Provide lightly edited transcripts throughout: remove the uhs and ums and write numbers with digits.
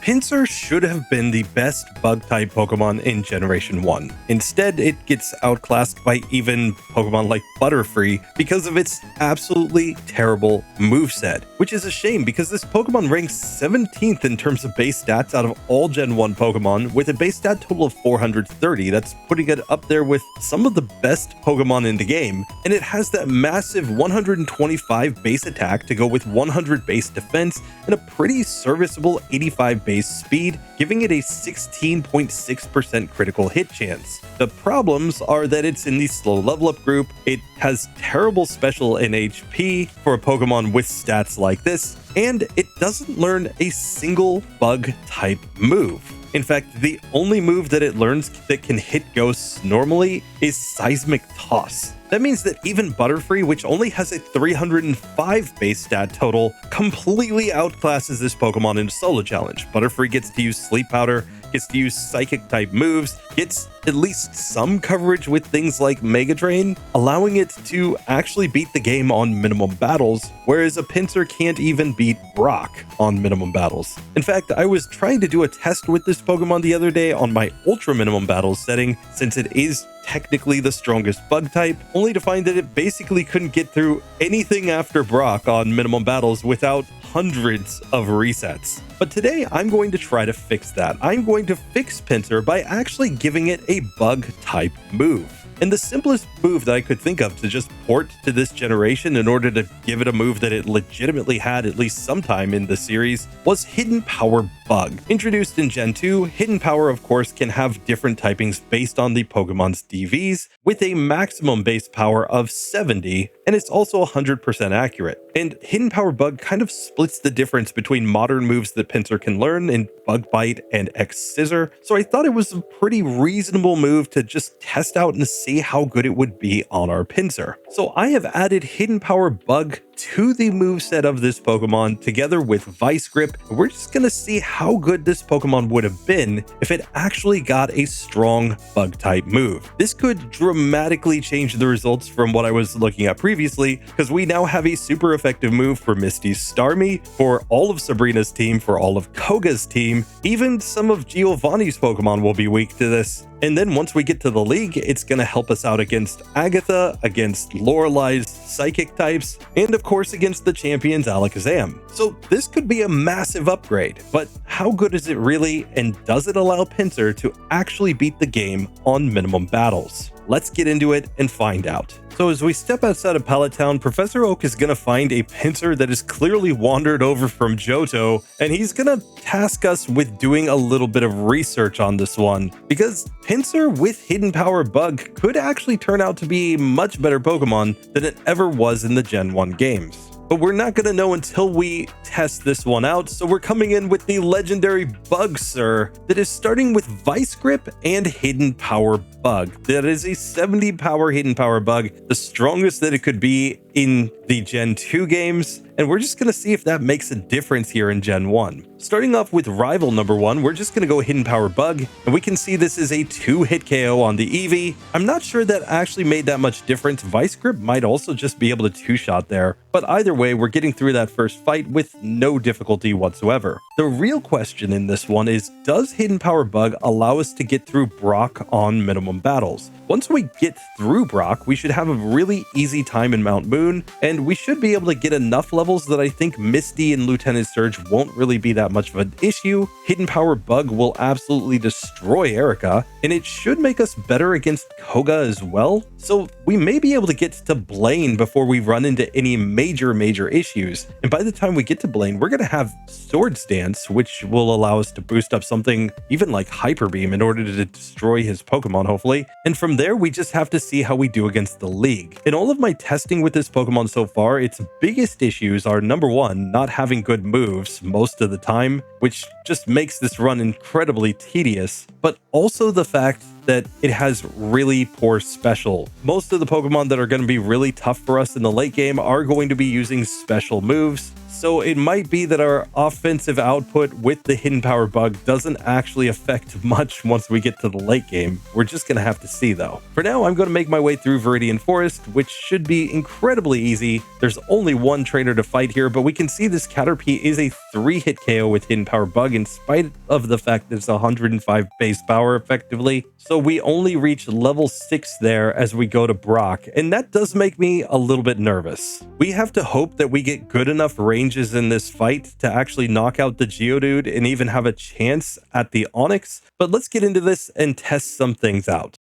Pinsir should have been the best bug-type Pokemon in Generation 1. Instead, it gets outclassed by even Pokemon like Butterfree because of its absolutely terrible moveset, which is a shame because this Pokemon ranks 17th in terms of base stats out of all Gen 1 Pokemon with a base stat total of 430. That's putting it up there with some of the best Pokemon in the game, and it has that massive 125 base attack to go with 100 base defense and a pretty serviceable 85 base speed, giving it a 16.6% critical hit chance. The problems are that it's in the slow level up group, it has terrible special and HP for a Pokemon with stats like this, and it doesn't learn a single bug type move. In fact, the only move that it learns that can hit ghosts normally is Seismic Toss. That means that even Butterfree, which only has a 305 base stat total, completely outclasses this Pokemon in a solo challenge. Butterfree gets to use Sleep Powder, gets to use Psychic type moves, gets at least some coverage with things like Mega Drain, allowing it to actually beat the game on minimum battles, whereas a Pinsir can't even beat Brock on minimum battles. In fact, I was trying to do a test with this Pokemon the other day on my ultra minimum battles setting, since it is technically the strongest bug type, only to find that it basically couldn't get through anything after Brock on minimum battles without hundreds of resets. But today I'm going to try to fix that. I'm going to fix Pinsir by actually giving it a bug type move. And the simplest move that I could think of to just port to this generation in order to give it a move that it legitimately had at least sometime in the series was Hidden Power Bug. Introduced in Gen 2, Hidden Power of course can have different typings based on the Pokemon's DVs, with a maximum base power of 70, and it's also 100% accurate. And Hidden Power Bug kind of splits the difference between modern moves that Pinsir can learn in Bug Bite and X Scissor, so I thought it was a pretty reasonable move to just test out and see how good it would be on our Pinsir. So I have added Hidden Power Bug to the moveset of this Pokemon together with Vice Grip. We're just gonna see how good this Pokemon would have been if it actually got a strong bug type move. This could dramatically change the results from what I was looking at previously, because we now have a super effective move for Misty's Starmie, for all of Sabrina's team, for all of Koga's team, even some of Giovanni's Pokemon will be weak to this. And then once we get to the league, it's going to help us out against Agatha, against Lorelei's psychic types, and of course against the champions Alakazam. So this could be a massive upgrade, but how good is it really, and does it allow Pinsir to actually beat the game on minimum battles? Let's get into it and find out. So as we step outside of Pallet Town, Professor Oak is going to find a Pinsir that is clearly wandered over from Johto, and he's going to task us with doing a little bit of research on this one, because Pinsir with Hidden Power Bug could actually turn out to be a much better Pokemon than it ever was in the Gen 1 games. But we're not going to know until we test this one out, so we're coming in with the legendary Bugsir that is starting with Vice Grip and Hidden Power Bug. That is a 70 power Hidden Power Bug, the strongest that it could be in the Gen 2 games, and we're just going to see if that makes a difference here in Gen 1. Starting off with rival number 1, we're just going to go Hidden Power Bug, and we can see this is a 2-hit KO on the Eevee. I'm not sure that actually made that much difference. Vice Grip might also just be able to 2-shot there, but either way, we're getting through that first fight with no difficulty whatsoever. The real question in this one is, does Hidden Power Bug allow us to get through Brock on minimum battles? Once we get through Brock, we should have a really easy time in Mount Moon, and we should be able to get enough levels that I think Misty and Lieutenant Surge won't really be that much of an issue. Hidden Power Bug will absolutely destroy Erika, and it should make us better against Koga as well. So we may be able to get to Blaine before we run into any major issues. And by the time we get to Blaine, we're going to have Swords Dance, which will allow us to boost up something even like Hyper Beam in order to destroy his Pokemon, hopefully. And from there, we just have to see how we do against the League. In all of my testing with this Pokemon so far, its biggest issues are number 1, not having good moves most of the time, which just makes this run incredibly tedious, but also the fact that it has really poor special. Most of the Pokemon that are going to be really tough for us in the late game are going to be using special moves. So it might be that our offensive output with the hidden power bug doesn't actually affect much once we get to the late game. We're just going to have to see though. For now, I'm going to make my way through Viridian Forest, which should be incredibly easy. There's only one trainer to fight here, but we can see this Caterpie is a 3-hit KO with hidden power bug in spite of the fact that it's 105 base power effectively. So we only reach level 6 there as we go to Brock, and that does make me a little bit nervous. We have to hope that we get good enough ranges in this fight to actually knock out the Geodude and even have a chance at the Onix, but let's get into this and test some things out.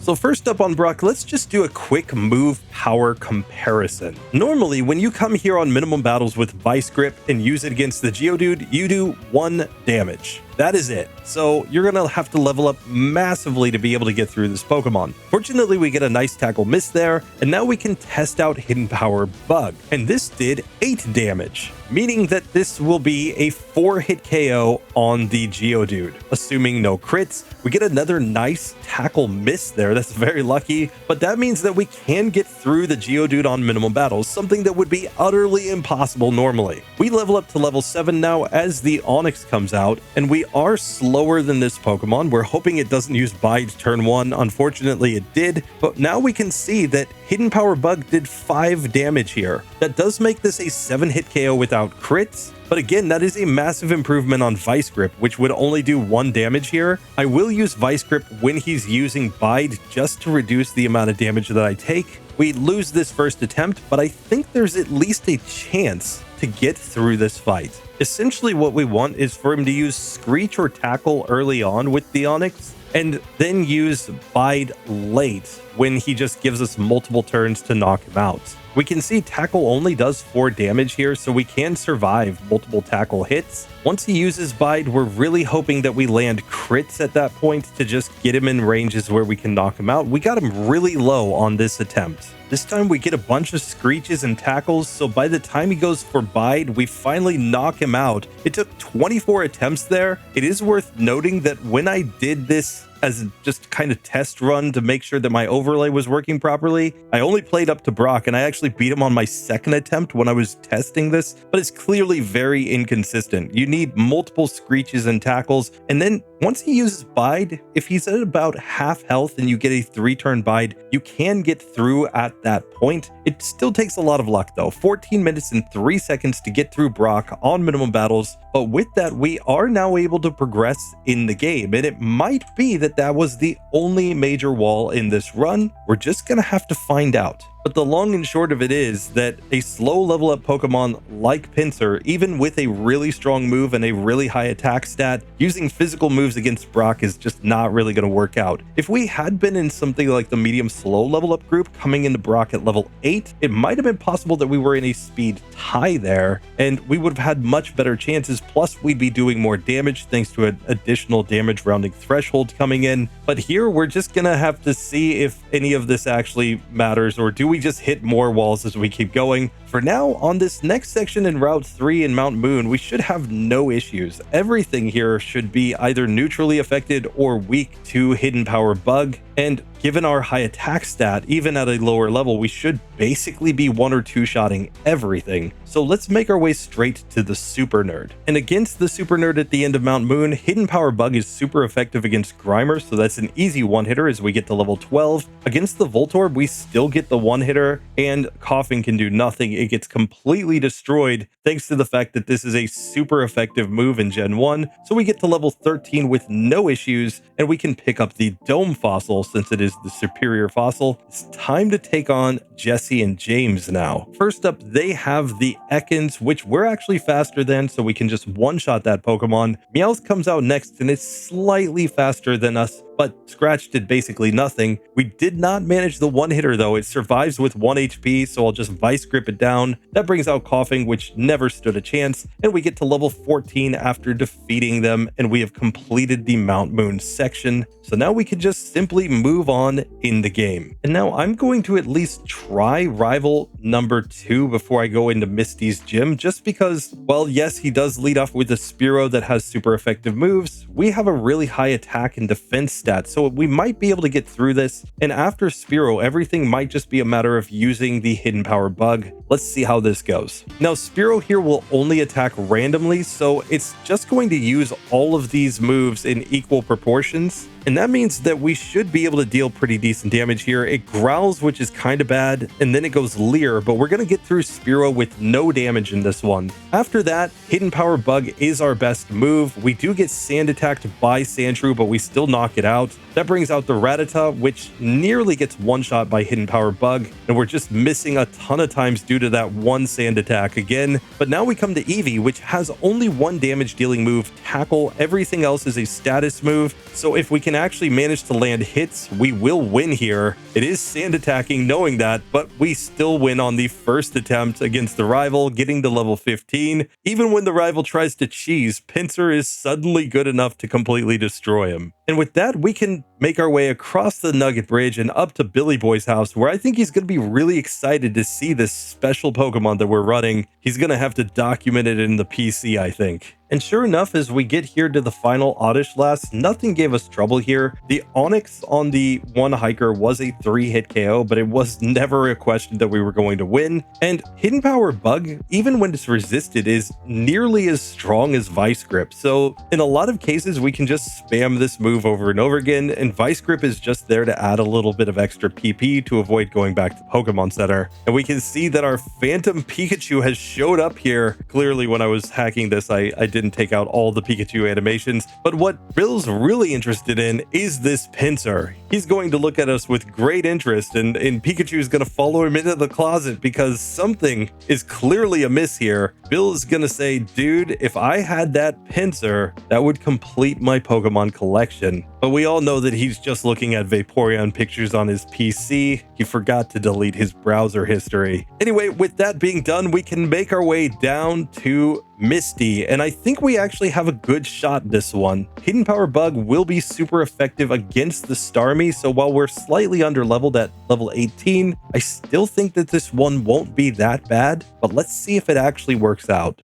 So first up on Brock, let's just do a quick move power comparison. Normally, when you come here on minimum battles with Vice Grip and use it against the Geodude, you do 1 damage. That is it. So you're going to have to level up massively to be able to get through this Pokemon. Fortunately, we get a nice tackle miss there, and now we can test out Hidden Power Bug. And this did 8 damage, meaning that this will be a 4-hit KO on the Geodude. Assuming no crits, we get another nice tackle miss there. That's very lucky, but that means that we can get through the Geodude on minimum battles, something that would be utterly impossible normally. We level up to level 7 now as the Onix comes out, and we are slower than this Pokemon. We're hoping it doesn't use Bide turn 1. Unfortunately, it did, but now we can see that Hidden Power Bug did 5 damage here. That does make this a 7-hit KO without crits, but again, that is a massive improvement on Vice Grip, which would only do 1 damage here. I will use Vice Grip when he's using Bide just to reduce the amount of damage that I take. We lose this first attempt, but I think there's at least a chance to get through this fight. Essentially, what we want is for him to use Screech or Tackle early on with the Onix, and then use Bide late when he just gives us multiple turns to knock him out. We can see Tackle only does 4 damage here, so we can survive multiple Tackle hits. Once he uses Bide, we're really hoping that we land crits at that point to just get him in ranges where we can knock him out. We got him really low on this attempt. This time we get a bunch of Screeches and Tackles, so by the time he goes for Bide, we finally knock him out. It took 24 attempts there. It is worth noting that when I did this as just kind of test run to make sure that my overlay was working properly, I only played up to Brock, and I actually beat him on my second attempt when I was testing this, but it's clearly very inconsistent. You need multiple Screeches and Tackles, and then once he uses Bide, if he's at about half health and you get a 3-turn Bide, you can get through at that point. It still takes a lot of luck though. 14 minutes and 3 seconds to get through Brock on minimum battles, but with that, we are now able to progress in the game, and it might be that that was the only major wall in this run. We're just gonna have to find out. But the long and short of it is that a slow level up Pokemon like Pinsir, even with a really strong move and a really high attack stat, using physical moves against Brock is just not really going to work out. If we had been in something like the medium slow level up group coming into Brock at level 8, it might have been possible that we were in a speed tie there, and we would have had much better chances, plus we'd be doing more damage thanks to an additional damage rounding threshold coming in. But here we're just going to have to see if any of this actually matters, or do we just hit more walls as we keep going. For now, on this next section in Route 3 in Mount Moon, we should have no issues. Everything here should be either neutrally affected or weak to Hidden Power Bug, and given our high attack stat, even at a lower level, we should basically be 1 or 2-shotting everything. So let's make our way straight to the Super Nerd. And against the Super Nerd at the end of Mount Moon, Hidden Power Bug is super effective against Grimer, so that's an easy one-hitter as we get to level 12. Against the Voltorb, we still get the one-hitter, and Coughing can do nothing. It gets completely destroyed thanks to the fact that this is a super effective move in Gen 1. So we get to level 13 with no issues, and we can pick up the Dome Fossil since it is the superior fossil. It's time to take on Jesse and James now. First up, they have the Ekans, which we're actually faster than, so we can just one-shot that Pokemon. Meowth comes out next, and it's slightly faster than us, but Scratch did basically nothing. We did not manage the one-hitter though. It survives with 1 HP, so I'll just Vice Grip it down. That brings out Coughing, which never stood a chance, and we get to level 14 after defeating them, and we have completed the Mount Moon section. So now we can just simply move on in the game. And now I'm going to at least try rival number 2 before I go into Misty's gym, just because, well, yes, he does lead off with a Spearow that has super effective moves. We have a really high attack and defense stat, so we might be able to get through this. And after Spearow, everything might just be a matter of using the hidden power bug. Let's see how this goes. Now, Spearow here will only attack randomly, so it's just going to use all of these moves in equal proportions. And that means that we should be able to deal pretty decent damage here. It growls, which is kind of bad, and then it goes Leer, but we're going to get through Spearow with no damage in this one. After that, Hidden Power Bug is our best move. We do get sand attacked by Sandshrew, but we still knock it out. That brings out the Rattata, which nearly gets one-shot by Hidden Power Bug, and we're just missing a ton of times due to that one sand attack again. But now we come to Eevee, which has only one damage dealing move, Tackle. Everything else is a status move, so if we can actually manage to land hits, we will win here. It is sand attacking, knowing that, but we still win on the first attempt against the rival, getting to level 15. Even when the rival tries to cheese, Pinsir is suddenly good enough to completely destroy him. And with that, we can make our way across the Nugget Bridge and up to Billy Boy's house, where I think he's going to be really excited to see this special Pokemon that we're running. He's going to have to document it in the PC, I think. And sure enough, as we get here to the final Oddish Blast, nothing gave us trouble here. The Onix on the one hiker was a 3-hit KO, but it was never a question that we were going to win. And Hidden Power Bug, even when it's resisted, is nearly as strong as Vice Grip. So in a lot of cases, we can just spam this move over and over again, and Vice Grip is just there to add a little bit of extra PP to avoid going back to Pokemon Center. And we can see that our Phantom Pikachu has showed up here. Clearly, when I was hacking this, I didn't take out all the Pikachu animations, but what Bill's really interested in is this Pinsir. He's going to look at us with great interest, and Pikachu is going to follow him into the closet because something is clearly amiss here. Bill is going to say, dude, if I had that Pinsir, that would complete my Pokemon collection. But we all know that he's just looking at Vaporeon pictures on his PC. He forgot to delete his browser history. Anyway, with that being done, we can make our way down to Misty, and I think we actually have a good shot this one. Hidden Power Bug will be super effective against the Starmie, so while we're slightly under-leveled at level 18, I still think that this one won't be that bad, but let's see if it actually works out.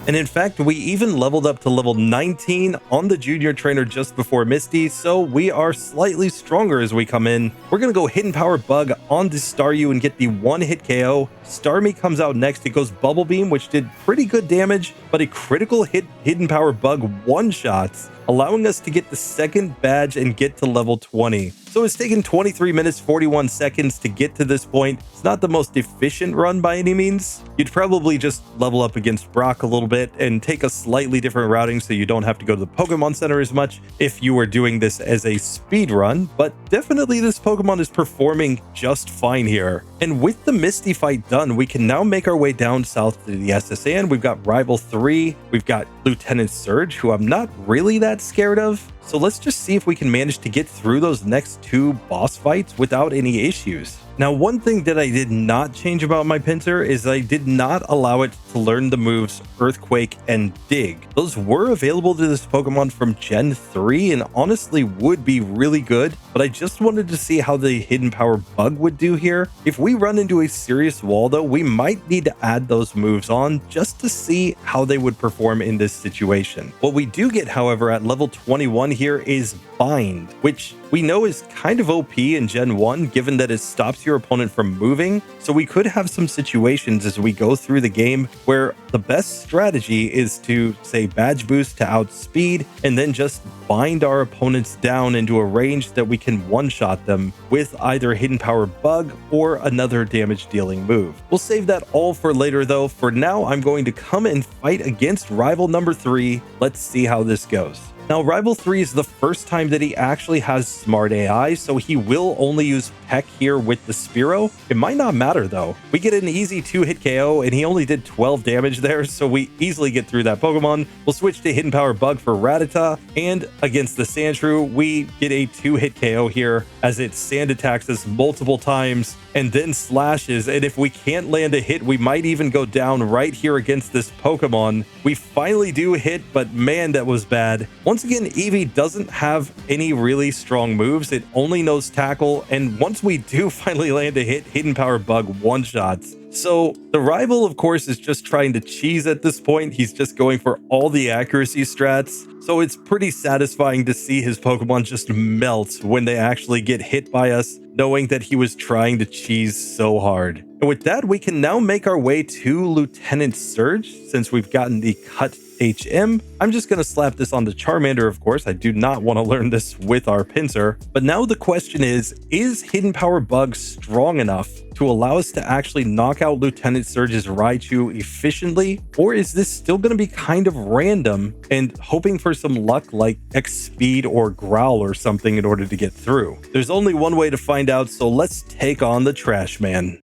And in fact, we even leveled up to level 19 on the junior trainer just before Misty, so we are slightly stronger as we come in. We're going to go Hidden Power Bug on the Staryu and get the 1-hit KO. Starmie comes out next. It goes Bubble Beam, which did pretty good damage, but a critical hit Hidden Power Bug one-shots, allowing us to get the second badge and get to level 20. So it's taken 23 minutes 41 seconds to get to this point. It's not the most efficient run by any means. You'd probably just level up against Brock a little bit and take a slightly different routing so you don't have to go to the Pokemon Center as much if you were doing this as a speed run, but definitely this Pokemon is performing just fine here. And with the Misty fight done, we can now make our way down south to the SSN. We've got Rival 3, we've got Lieutenant Surge, who I'm not really that scared of. So let's just see if we can manage to get through those next 2 boss fights without any issues. Now, one thing that I did not change about my Pinsir is I did not allow it to learn the moves Earthquake and Dig. Those were available to this Pokemon from Gen 3 and honestly would be really good, but I just wanted to see how the Hidden Power Bug would do here. If we run into a serious wall though, we might need to add those moves on just to see how they would perform in this situation. What we do get, however, at level 21 here is Bind, which we know is kind of OP in Gen 1, given that it stops your opponent from moving. So we could have some situations as we go through the game where the best strategy is to, say, badge boost to outspeed, and then just bind our opponents down into a range that we can one-shot them with either Hidden Power Bug or another damage-dealing move. We'll save that all for later though. For now, I'm going to come and fight against rival number 3. Let's see how this goes. Now, Rival 3 is the first time that he actually has Smart AI, so he will only use Peck here with the Spearow. It might not matter though. We get an easy 2-hit KO, and he only did 12 damage there, so we easily get through that Pokemon. We'll switch to Hidden Power Bug for Rattata, and against the Sandshrew, we get a 2-hit KO here as it Sand attacks us multiple times and then slashes, and if we can't land a hit, we might even go down right here against this Pokemon. We finally do hit, but man, that was bad. Once again, Eevee doesn't have any really strong moves. It only knows Tackle, and once we do finally land a hit, Hidden Power Bug one-shots. So the rival, of course, is just trying to cheese at this point. He's just going for all the accuracy strats. So it's pretty satisfying to see his Pokemon just melt when they actually get hit by us, knowing that he was trying to cheese so hard. And with that, we can now make our way to Lieutenant Surge, since we've gotten the Cut HM. I'm just going to slap this on the Charmander, of course. I do not want to learn this with our Pinsir. But now the question is Hidden Power Bug strong enough to allow us to actually knock out Lieutenant Surge's Raichu efficiently? Or is this still going to be kind of random and hoping for some luck like X-Speed or Growl or something in order to get through? There's only one way to find out, so let's take on the Trash Man.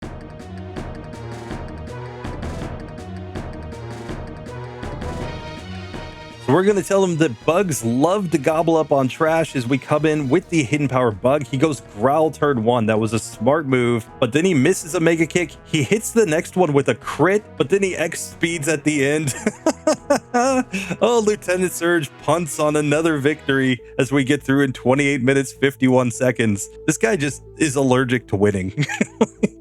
We're going to tell him that bugs love to gobble up on trash as we come in with the Hidden Power Bug. He goes Growl turn 1. That was a smart move, but then he misses a Mega Kick. He hits the next one with a crit, but then he X-speeds at the end. Oh, Lieutenant Surge punts on another victory as we get through in 28 minutes, 51 seconds. This guy just is allergic to winning.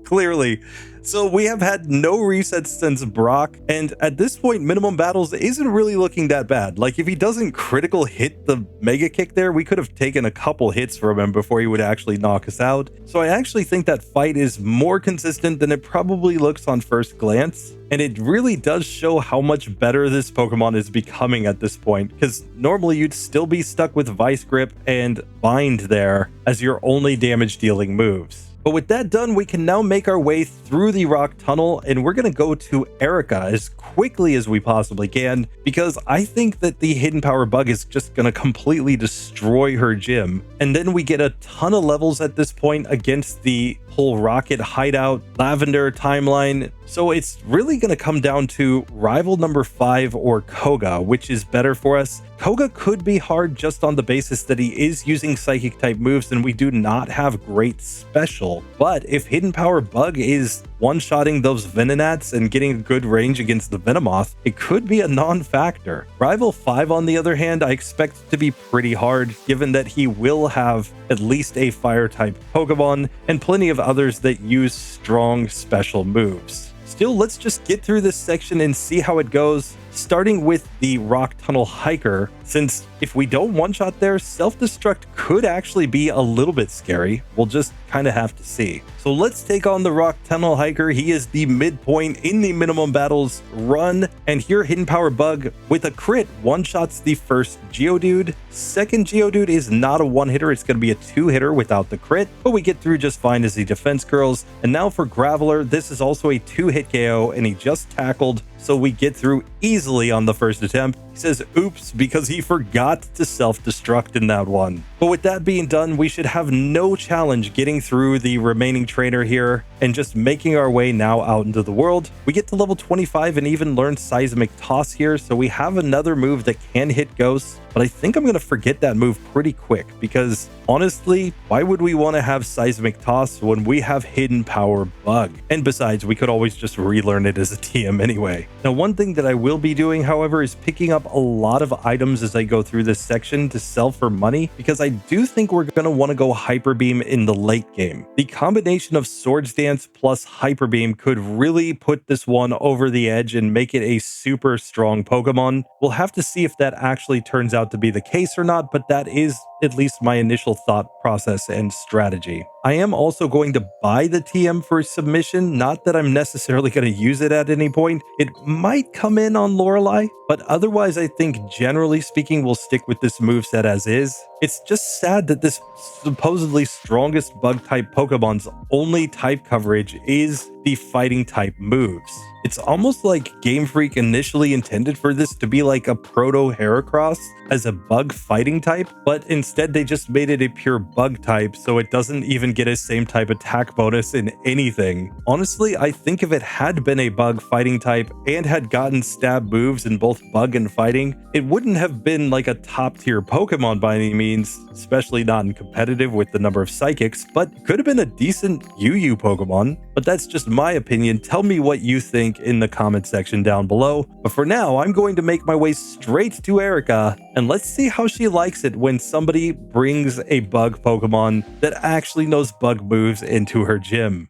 Clearly. So we have had no resets since Brock, and at this point, Minimum Battles isn't really looking that bad. Like, if he doesn't critical hit the Mega Kick there, we could have taken a couple hits from him before he would actually knock us out. So I actually think that fight is more consistent than it probably looks on first glance. And it really does show how much better this Pokemon is becoming at this point, because normally you'd still be stuck with Vice Grip and Bind there as your only damage dealing moves. But with that done, we can now make our way through the rock tunnel, and we're going to go to Erika as quickly as we possibly can, because I think that the Hidden Power Bug is just going to completely destroy her gym. And then we get a ton of levels at this point against the whole Rocket Hideout, Lavender timeline. So it's really going to come down to rival number 5 or Koga, which is better for us. Koga could be hard just on the basis that he is using Psychic type moves and we do not have great special. But if Hidden Power Bug is one-shotting those Venonats and getting a good range against the Venomoth, it could be a non-factor. Rival 5, on the other hand, I expect to be pretty hard, given that he will have at least a Fire-type Pokemon and plenty of others that use strong special moves. Still, let's just get through this section and see how it goes, starting with the Rock Tunnel Hiker, since if we don't one-shot there, self-destruct could actually be a little bit scary. We'll just kind of have to see. So let's take on the Rock Tunnel Hiker. He is the midpoint in the Minimum Battles run, and here Hidden Power Bug with a crit one-shots the first Geodude. Second Geodude is not a one-hitter, it's going to be a two-hitter without the crit, but we get through just fine as the defense curls. And now for Graveler, this is also a two-hit KO, and he just tackled, so we get through easily on the first attempt. He says oops because he forgot to self-destruct in that one. But with that being done, we should have no challenge getting through the remaining trainer here and just making our way now out into the world. We get to level 25 and even learn Seismic Toss here, so we have another move that can hit ghosts, but I think I'm going to forget that move pretty quick because honestly, why would we want to have Seismic Toss when we have Hidden Power Bug? And besides, we could always just relearn it as a TM anyway. Now, one thing that I will be doing, however, is picking up a lot of items as I go through this section to sell for money, because I do think we're going to want to go Hyper Beam in the late game. The combination of Swords Dance plus Hyper Beam could really put this one over the edge and make it a super strong Pokemon. We'll have to see if that actually turns out to be the case or not, but that is at least my initial thought process and strategy. I am also going to buy the TM for submission, not that I'm necessarily going to use it at any point. It might come in on Lorelei, but otherwise I think generally speaking we'll stick with this moveset as is. It's just sad that this supposedly strongest bug type Pokemon's only type coverage is the fighting type moves. It's almost like Game Freak initially intended for this to be like a proto Heracross as a bug fighting type, but instead they just made it a pure bug type, so it doesn't even get a same type attack bonus in anything. Honestly, I think if it had been a bug fighting type and had gotten stab moves in both bug and fighting, it wouldn't have been like a top tier Pokemon by any means, especially not in competitive with the number of psychics, but could have been a decent UU Pokemon. But that's just my opinion. Tell me what you think in the comment section down below. But for now, I'm going to make my way straight to Erika, and let's see how she likes it when somebody brings a bug Pokemon that actually knows bug moves into her gym.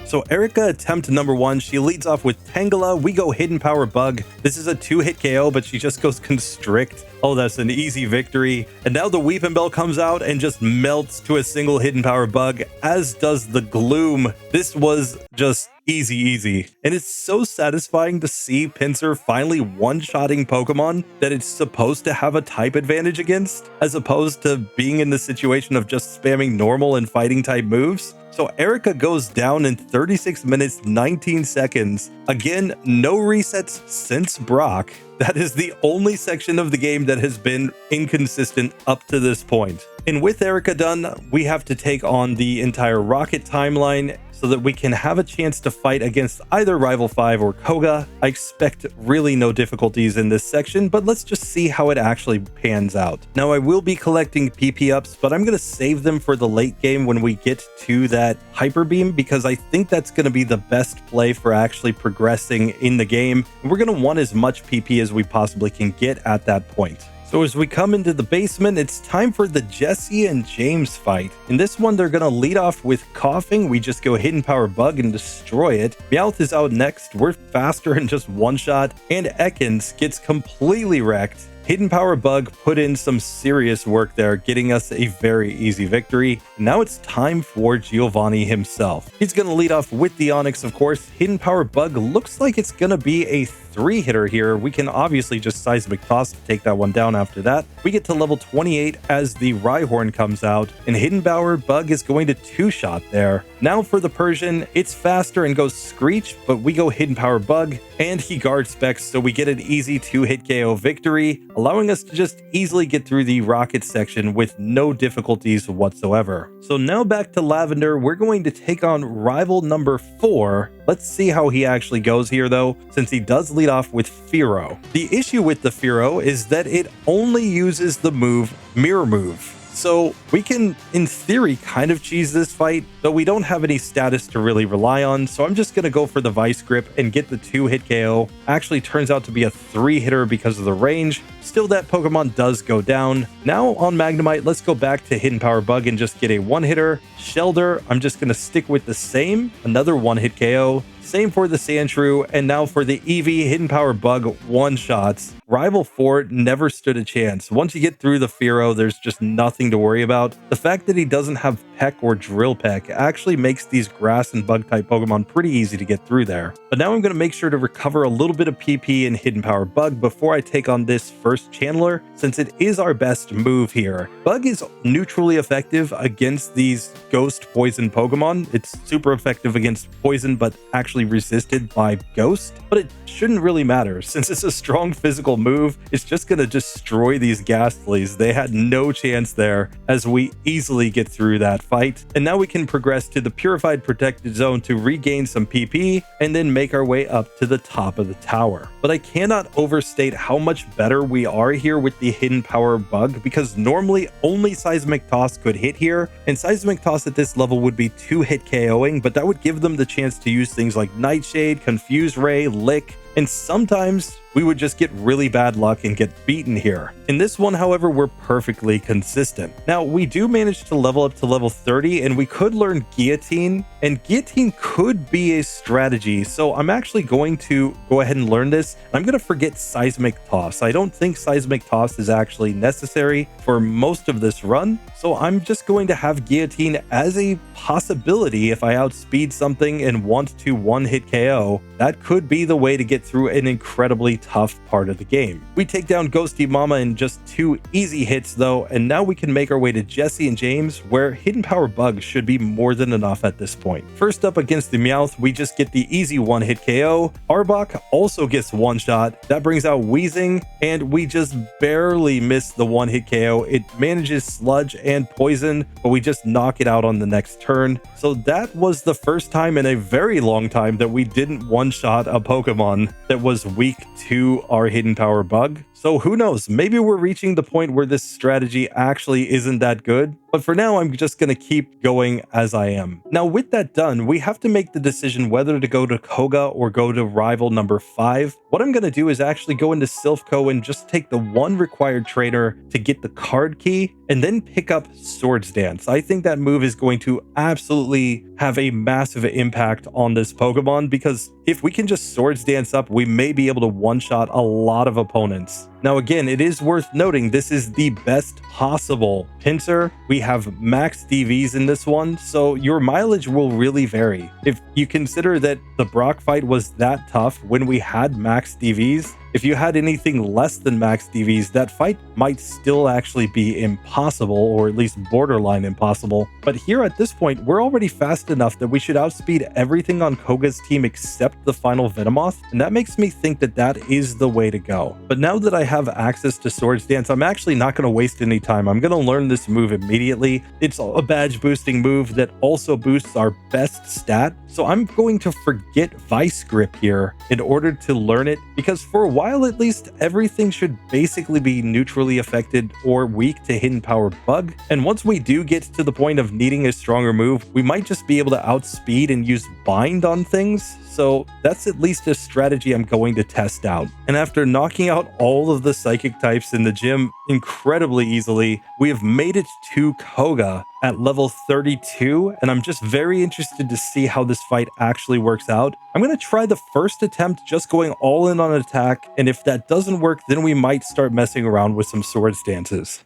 So Erika attempt number 1, she leads off with Tangela. We go Hidden Power Bug. This is a 2-hit KO, but she just goes Constrict. Oh, that's an easy victory. And now the Weepin' Bell comes out and just melts to a single Hidden Power Bug, as does the Gloom. This was just easy. And it's so satisfying to see Pinsir finally one-shotting Pokemon that it's supposed to have a type advantage against, as opposed to being in the situation of just spamming normal and fighting type moves. So Erika goes down in 36 minutes 19 seconds. Again, no resets since Brock. That is the only section of the game that has been inconsistent up to this point. And with Erika done, we have to take on the entire Rocket timeline so that we can have a chance to fight against either Rival 5 or Koga. I expect really no difficulties in this section, but let's just see how it actually pans out. Now, I will be collecting PP ups, but I'm going to save them for the late game when we get to that Hyper Beam, because I think that's going to be the best play for actually progressing in the game. We're going to want as much PP as we possibly can get at that point. So as we come into the basement, it's time for the Jesse and James fight. In this one, they're going to lead off with Coughing. We just go Hidden Power Bug and destroy it. Meowth is out next. We're faster in just one shot. And Ekans gets completely wrecked. Hidden Power Bug put in some serious work there, getting us a very easy victory. Now it's time for Giovanni himself. He's going to lead off with the Onix, of course. Hidden Power Bug looks like it's going to be a 3-hitter here. We can obviously just Seismic Toss to take that one down after that. We get to level 28 as the Rhyhorn comes out, and Hidden Power Bug is going to 2-shot there. Now for the Persian, it's faster and goes Screech, but we go Hidden Power Bug, and he Guard Specs, so we get an easy 2-hit KO victory, allowing us to just easily get through the Rocket section with no difficulties whatsoever. So now back to Lavender, we're going to take on rival number 4. Let's see how he actually goes here though, since he does lead off with Fearow. The issue with the Fearow is that it only uses the move Mirror Move. So we can, in theory, kind of cheese this fight, though we don't have any status to really rely on. So I'm just going to go for the Vice Grip and get the 2-hit KO. Actually turns out to be a 3-hitter because of the range. Still, that Pokemon does go down. Now on Magnemite, let's go back to Hidden Power Bug and just get a 1-hitter. Shelder, I'm just going to stick with the same. Another 1-hit KO. Same for the Sandshrew, and now for the Eevee, Hidden Power Bug 1-shots. Rival 4 never stood a chance. Once you get through the Fearow, there's just nothing to worry about. The fact that he doesn't have Peck or Drill Peck actually makes these grass and bug type Pokemon pretty easy to get through there. But now I'm going to make sure to recover a little bit of PP in Hidden Power Bug before I take on this first Channeler, since it is our best move here. Bug is neutrally effective against these Ghost Poison Pokemon. It's super effective against Poison, but actually resisted by Ghost. But it shouldn't really matter, since it's a strong physical move. It's just going to destroy these Ghastlies. They had no chance there, as we easily get through that fight. And now we can progress to the Purified Protected Zone to regain some PP, and then make our way up to the top of the tower. But I cannot overstate how much better we are here with the Hidden Power Bug, because normally only Seismic Toss could hit here, and Seismic Toss at this level would be 2-hit KOing, but that would give them the chance to use things like Nightshade, Confuse Ray, Lick, and sometimes we would just get really bad luck and get beaten here. In this one, however, we're perfectly consistent. Now, we do manage to level up to level 30, and we could learn Guillotine, and Guillotine could be a strategy. So I'm actually going to go ahead and learn this. I'm going to forget Seismic Toss. I don't think Seismic Toss is actually necessary for most of this run. So I'm just going to have Guillotine as a possibility if I outspeed something and want to 1-hit KO. That could be the way to get through an incredibly tough part of the game. We take down Ghosty Mama in just 2 easy hits though, and now we can make our way to Jesse and James, where Hidden Power Bug should be more than enough at this point. First up against the Meowth, we just get the easy 1-hit KO. Arbok also gets 1 shot. That brings out Wheezing, and we just barely miss the 1-hit KO. It manages Sludge and Poison, but we just knock it out on the next turn. So that was the first time in a very long time that we didn't one-shot a Pokemon that was weak to our Hidden Power Bug. So who knows, maybe we're reaching the point where this strategy actually isn't that good. But for now, I'm just going to keep going as I am. Now, with that done, we have to make the decision whether to go to Koga or go to rival number 5. What I'm going to do is actually go into Silphco and just take the 1 required trainer to get the card key and then pick up Swords Dance. I think that move is going to absolutely have a massive impact on this Pokemon, because if we can just Swords Dance up, we may be able to one-shot a lot of opponents. Now again, it is worth noting this is the best possible Pinsir. We have max DVs in this one, so your mileage will really vary. If you consider that the Brock fight was that tough when we had max DVs, if you had anything less than max DVs, that fight might still actually be impossible, or at least borderline impossible. But here at this point, we're already fast enough that we should outspeed everything on Koga's team except the final Venomoth, and that makes me think that that is the way to go. But now that I have access to Swords Dance, I'm actually not going to waste any time. I'm going to learn this move immediately. It's a badge boosting move that also boosts our best stat, so I'm going to forget Vice Grip here in order to learn it, because for a while at least, everything should basically be neutrally affected or weak to Hidden Power Bug. And once we do get to the point of needing a stronger move, we might just be able to outspeed and use Bind on things. So that's at least a strategy I'm going to test out. And after knocking out all of the psychic types in the gym incredibly easily, we have made it to Koga at level 32, and I'm just very interested to see how this fight actually works out. I'm going to try the first attempt just going all in on attack, and if that doesn't work, then we might start messing around with some Swords Dances.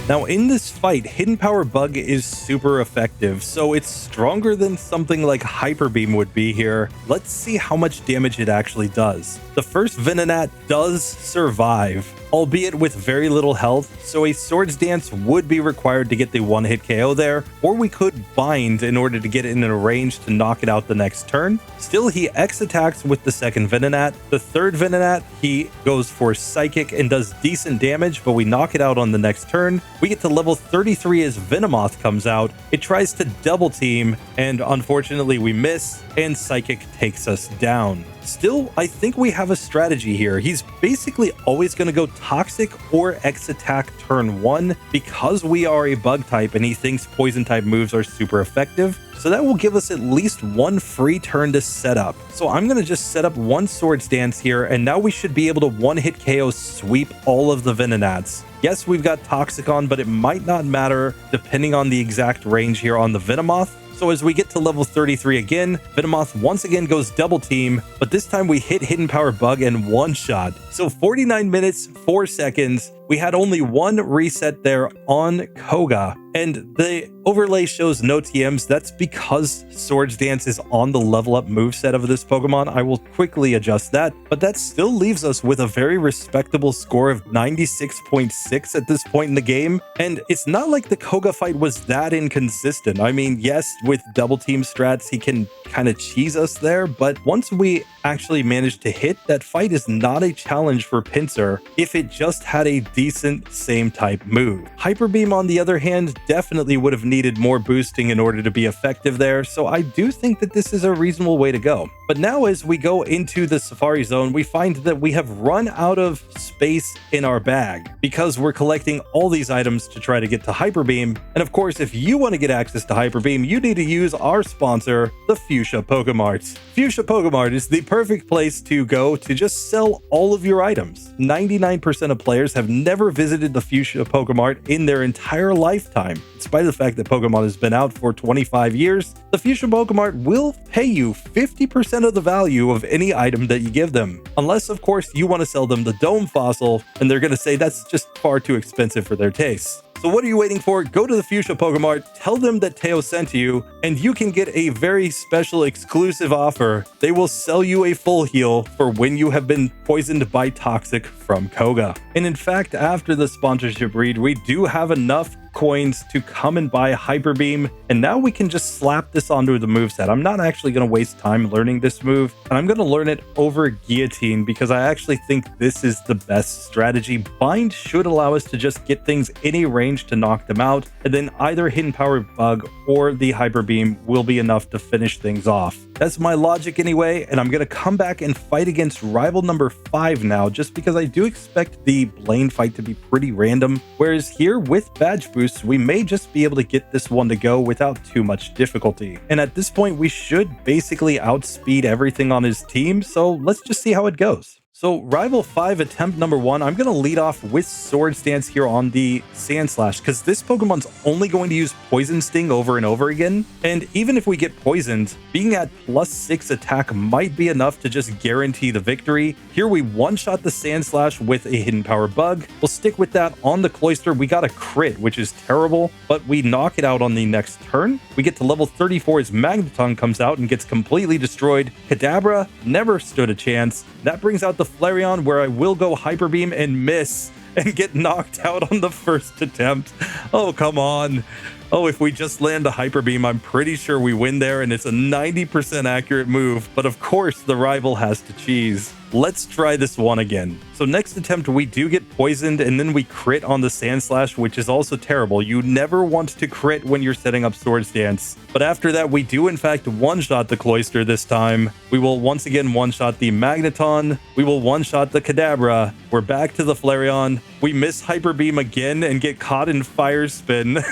Now in this fight, Hidden Power Bug is super effective, so it's stronger than something like Hyper Beam would be here. Let's see how much damage it actually does. The first Venonat does survive, albeit with very little health, so a Swords Dance would be required to get the 1-hit KO there, or we could Bind in order to get it in a range to knock it out the next turn. Still, he X attacks with the second Venonat. The third Venonat, he goes for Psychic and does decent damage, but we knock it out on the next turn. We get to level 33 as Venomoth comes out. It tries to double team, and unfortunately we miss, and Psychic takes us down. Still, I think we have a strategy here. He's basically always going to go Toxic or X attack turn 1 because we are a bug type and he thinks poison type moves are super effective. So that will give us at least 1 free turn to set up. So I'm going to just set up 1 Swords Dance here, and now we should be able to 1-hit KO sweep all of the Venonats. Yes, we've got Toxic on, but it might not matter depending on the exact range here on the Venomoth. So as we get to level 33 again, Venomoth once again goes double team, but this time we hit Hidden Power Bug and one-shot. So 49 minutes, 4 seconds. We had only 1 reset there on Koga, and the overlay shows no TMs. That's because Swords Dance is on the level up moveset of this Pokemon. I will quickly adjust that, but that still leaves us with a very respectable score of 96.6 at this point in the game. And it's not like the Koga fight was that inconsistent. I mean, yes, with double team strats, he can kind of cheese us there, but once we actually manage to hit, that fight is not a challenge for Pinsir if it just had a decent same type move. Hyper Beam, on the other hand, definitely would have needed more boosting in order to be effective there, so I do think that this is a reasonable way to go. But now as we go into the Safari Zone, we find that we have run out of space in our bag because we're collecting all these items to try to get to Hyper Beam. And of course, if you want to get access to Hyper Beam, you need to use our sponsor, the Fuchsia Pokemart. Fuchsia Pokemart is the perfect place to go to just sell all of your items. 99% of players have never visited the Fuchsia Pokemart in their entire lifetime. Despite the fact that Pokemon has been out for 25 years, the Fuchsia Pokemart will pay you 50% of the value of any item that you give them. Unless, of course, you want to sell them the Dome Fossil, and they're going to say that's just far too expensive for their tastes. So what are you waiting for? Go to the Fuchsia Pokemart, tell them that Teo sent you, and you can get a very special exclusive offer. They will sell you a full heal for when you have been poisoned by Toxic from Koga. And in fact, after the sponsorship read, we do have enough coins to come and buy Hyper Beam, and now we can just slap this onto the moveset. I'm not actually going to waste time learning this move, and I'm going to learn it over Guillotine because I actually think this is the best strategy. Bind should allow us to just get things in a range to knock them out, and then either Hidden Power Bug or the Hyper Beam will be enough to finish things off. That's my logic anyway, and I'm going to come back and fight against rival number 5 now, just because I do expect the Blaine fight to be pretty random, whereas here with Badge Boosts, we may just be able to get this one to go without too much difficulty. And at this point, we should basically outspeed everything on his team, so let's just see how it goes. So rival 5 attempt number 1, I'm going to lead off with Sword Stance here on the Sand Slash because this Pokemon's only going to use Poison Sting over and over again. And even if we get poisoned, being at +6 attack might be enough to just guarantee the victory. Here we one-shot the Sand Slash with a Hidden Power Bug. We'll stick with that on the Cloyster. We got a crit, which is terrible, but we knock it out on the next turn. We get to level 34 as Magneton comes out and gets completely destroyed. Kadabra never stood a chance. That brings out the Flareon, where I will go Hyper Beam and miss and get knocked out on the first attempt. Oh, come on. Oh, if we just land a Hyper Beam, I'm pretty sure we win there, and it's a 90% accurate move. But of course, the rival has to cheese. Let's try this one again. So next attempt, we do get poisoned, and then we crit on the Sand Slash, which is also terrible. You never want to crit when you're setting up Sword Stance. But after that, we do in fact one-shot the Cloyster this time. We will once again one-shot the Magneton. We will one-shot the Kadabra. We're back to the Flareon. We miss Hyper Beam again and get caught in Fire Spin.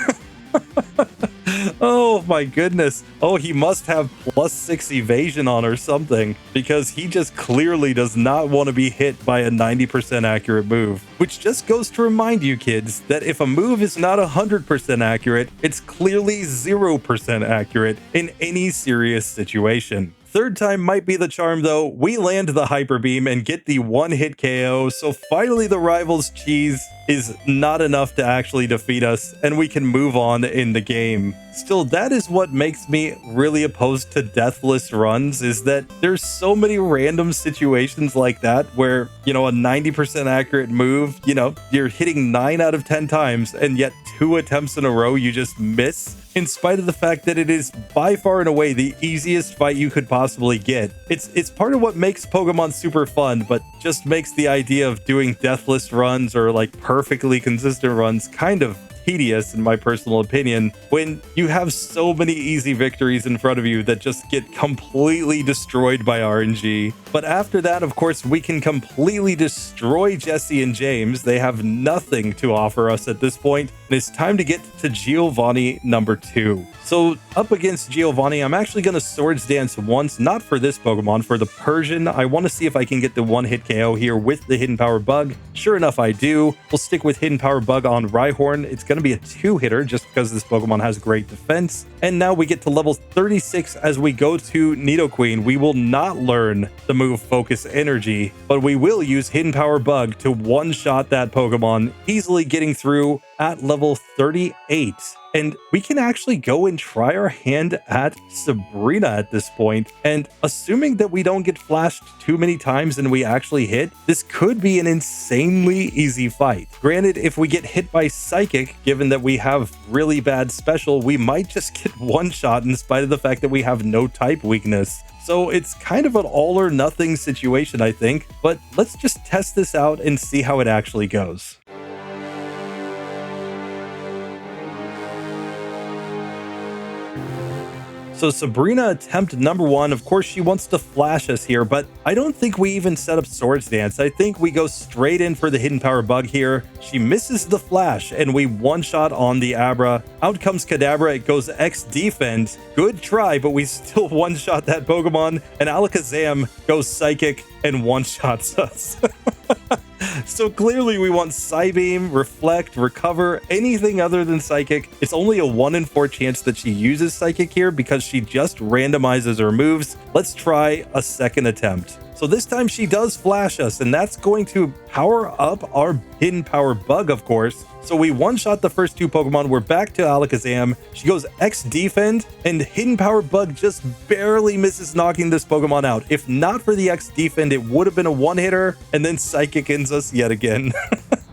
Oh my goodness. Oh, he must have +6 evasion on or something, because he just clearly does not want to be hit by a 90% accurate move. Which just goes to remind you kids that if a move is not 100% accurate, it's clearly 0% accurate in any serious situation. Third time might be the charm though. We land the Hyper Beam and get the one-hit KO, so finally the rival's cheese is not enough to actually defeat us, and we can move on in the game. Still, that is what makes me really opposed to deathless runs, is that there's so many random situations like that where, you know, a 90% accurate move, you know, you're hitting 9 out of 10 times, and yet 2 attempts in a row you just miss, in spite of the fact that it is by far and away the easiest fight you could possibly get. It's part of what makes Pokemon super fun, but just makes the idea of doing deathless runs or like perfectly consistent runs kind of tedious, in my personal opinion, when you have so many easy victories in front of you that just get completely destroyed by RNG. But after that, of course, we can completely destroy Jesse and James. They have nothing to offer us at this point, and it's time to get to Giovanni number 2. So up against Giovanni, I'm actually going to Swords Dance once, not for this Pokemon, for the Persian. I want to see if I can get the one-hit KO here with the Hidden Power Bug. Sure enough, I do. We'll stick with Hidden Power Bug on Rhyhorn. It's going to be a 2-hitter just because this Pokemon has great defense. And now we get to level 36 as we go to Nidoqueen. We will not learn the move Focus Energy, but we will use Hidden Power Bug to one-shot that Pokemon, easily getting through at level 38. And we can actually go and try our hand at Sabrina at this point. And assuming that we don't get flashed too many times and we actually hit, this could be an insanely easy fight. Granted, if we get hit by Psychic, given that we have really bad special, we might just get one shot in spite of the fact that we have no type weakness. So it's kind of an all or nothing situation, I think. But let's just test this out and see how it actually goes. So Sabrina attempt number 1, of course she wants to flash us here, but I don't think we even set up Swords Dance. I think we go straight in for the Hidden Power Bug here. She misses the flash and we one-shot on the Abra. Out comes Kadabra, it goes X Defend. Good try, but we still one-shot that Pokemon, and Alakazam goes Psychic and one-shots us. So clearly we want Psybeam, Reflect, Recover, anything other than Psychic. It's only a 1 in 4 chance that she uses Psychic here because she just randomizes her moves. Let's try a second attempt. So this time she does flash us, and that's going to power up our hidden power bug, of course. So we one-shot the first two Pokemon. We're back to Alakazam. She goes X defend, and hidden power bug just barely misses knocking this Pokemon out. If not for the X defend, it would have been a one-hitter, and then Psychic ends us yet again.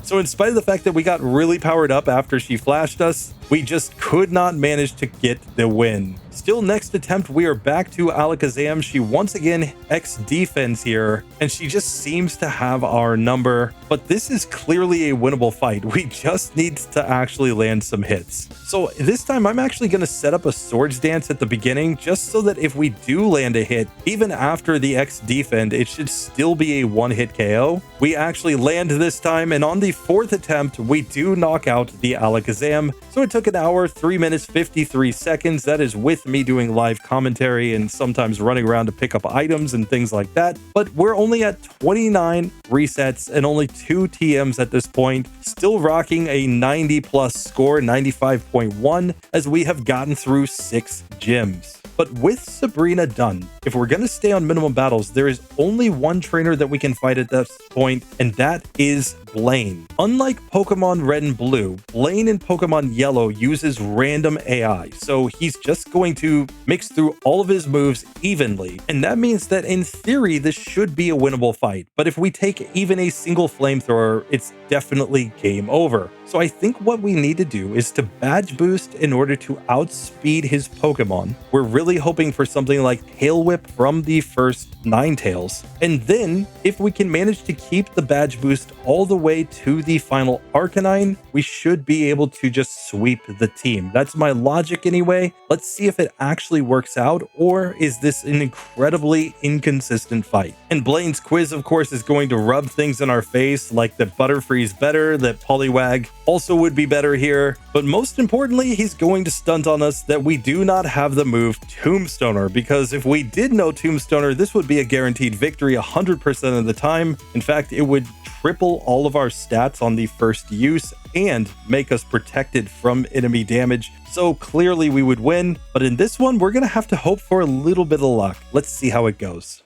So in spite of the fact that we got really powered up after she flashed us, we just could not manage to get the win. Still, next attempt, we are back to Alakazam. She once again X defense here, and she just seems to have our number. But this is clearly a winnable fight. We just need to actually land some hits. So this time, I'm actually going to set up a Swords Dance at the beginning, just so that if we do land a hit, even after the X defend, it should still be a one-hit KO. We actually land this time, and on the fourth attempt, we do knock out the Alakazam. So it took an hour, 3 minutes, 53 seconds. That is with me doing live commentary and sometimes running around to pick up items and things like that. But we're only at 29 resets and only 2 TMs at this point. Still rocking a 90 plus score, 95.1, as we have gotten through 6 gyms. But with Sabrina done, if we're going to stay on minimum battles, there is only one trainer that we can fight at this point, and that is Blaine. Unlike Pokemon Red and Blue, Blaine in Pokemon Yellow uses random AI, so he's just going to mix through all of his moves evenly, and that means that in theory this should be a winnable fight. But if we take even a single flamethrower, it's definitely game over. So I think what we need to do is to badge boost in order to outspeed his Pokemon. We're really hoping for something like Tail Whip from the first Ninetales. And then, if we can manage to keep the badge boost all the way to the final Arcanine, we should be able to just sweep the team. That's my logic anyway. Let's see if it actually works out, or is this an incredibly inconsistent fight? And Blaine's quiz, of course, is going to rub things in our face, like that Butterfree's better, that Poliwag also would be better here, but most importantly, he's going to stunt on us that we do not have the move Tombstoner, because if we did know Tombstoner, this would be a guaranteed victory 100% of the time. In fact, it would triple all of our stats on the first use and make us protected from enemy damage. So clearly we would win, but in this one, we're gonna have to hope for a little bit of luck. Let's see how it goes.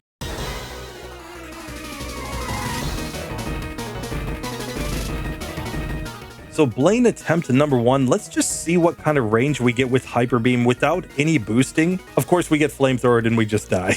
So Blaine attempt number 1, let's just see what kind of range we get with Hyper Beam without any boosting. Of course we get Flamethrowered and we just die.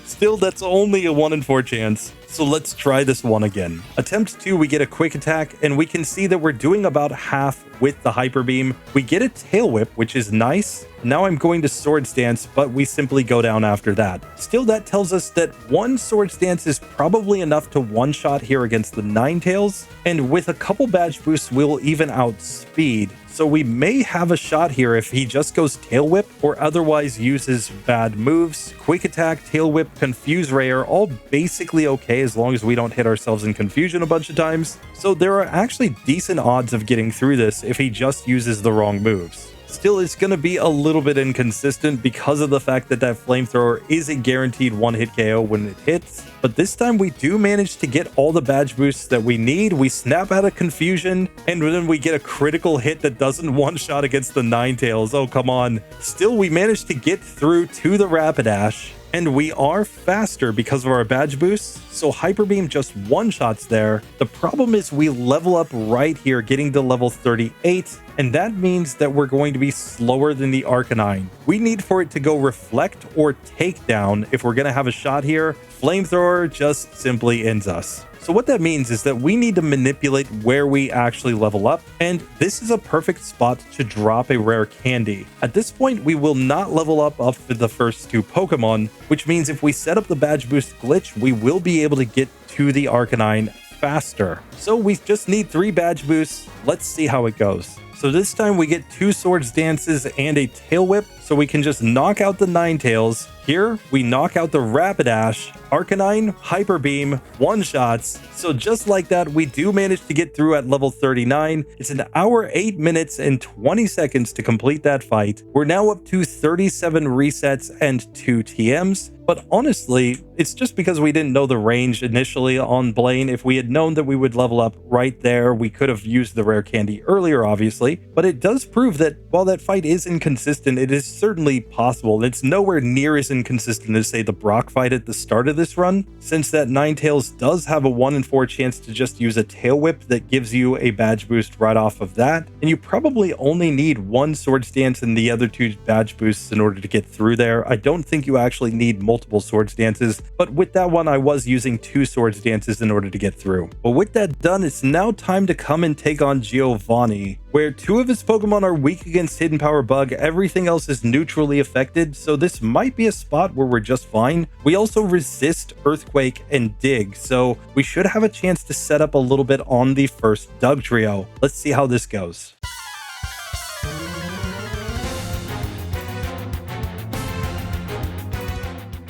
Still, that's only a 1 in 4 chance. So let's try this one again. Attempt 2, we get a quick attack, and we can see that we're doing about half with the Hyper Beam. We get a Tail Whip, which is nice. Now I'm going to Swords Dance, but we simply go down after that. Still, that tells us that 1 Swords Dance is probably enough to one-shot here against the Ninetales, and with a couple badge boosts, we'll even outspeed. So we may have a shot here if he just goes Tail Whip or otherwise uses bad moves. Quick Attack, Tail Whip, Confuse Ray are all basically okay as long as we don't hit ourselves in confusion a bunch of times. So there are actually decent odds of getting through this if he just uses the wrong moves. Still, it's going to be a little bit inconsistent because of the fact that that Flamethrower is a guaranteed one-hit KO when it hits. But this time we do manage to get all the badge boosts that we need. We snap out of confusion, and then we get a critical hit that doesn't one-shot against the Ninetales. Oh, come on. Still, we managed to get through to the Rapidash, and we are faster because of our badge boosts, so Hyper Beam just one-shots there. The problem is we level up right here, getting to level 38, and that means that we're going to be slower than the Arcanine. We need for it to go Reflect or Takedown if we're going to have a shot here. Flamethrower just simply ends us. So what that means is that we need to manipulate where we actually level up, and this is a perfect spot to drop a rare candy. At this point, we will not level up for the first 2 Pokemon, which means if we set up the badge boost glitch, we will be able to get to the Arcanine faster. So we just need 3 badge boosts. Let's see how it goes. So this time we get 2 Swords Dances and a Tail Whip, so we can just knock out the Ninetales. Here, we knock out the Rapidash, Arcanine, Hyper Beam, one-shots. So just like that, we do manage to get through at level 39. It's an hour, 8 minutes, and 20 seconds to complete that fight. We're now up to 37 resets and 2 TMs. But honestly, it's just because we didn't know the range initially on Blaine. If we had known that we would level up right there, we could have used the rare candy earlier, obviously. obviously, but it does prove that while that fight is inconsistent, it is certainly possible, and it's nowhere near as inconsistent as, say, the Brock fight at the start of this run, since that Ninetales does have a 1 in 4 chance to just use a Tail Whip that gives you a badge boost right off of that, and you probably only need 1 Swords Dance and the other 2 badge boosts in order to get through there. I don't think you actually need multiple Swords Dances, but with that one I was using 2 Swords Dances in order to get through. But with that done, it's now time to come and take on Giovanni, where 2 of his Pokemon are weak against Hidden Power Bug, everything else is neutrally affected, so this might be a spot where we're just fine. We also resist Earthquake and Dig, so we should have a chance to set up a little bit on the first Dugtrio. Let's see how this goes.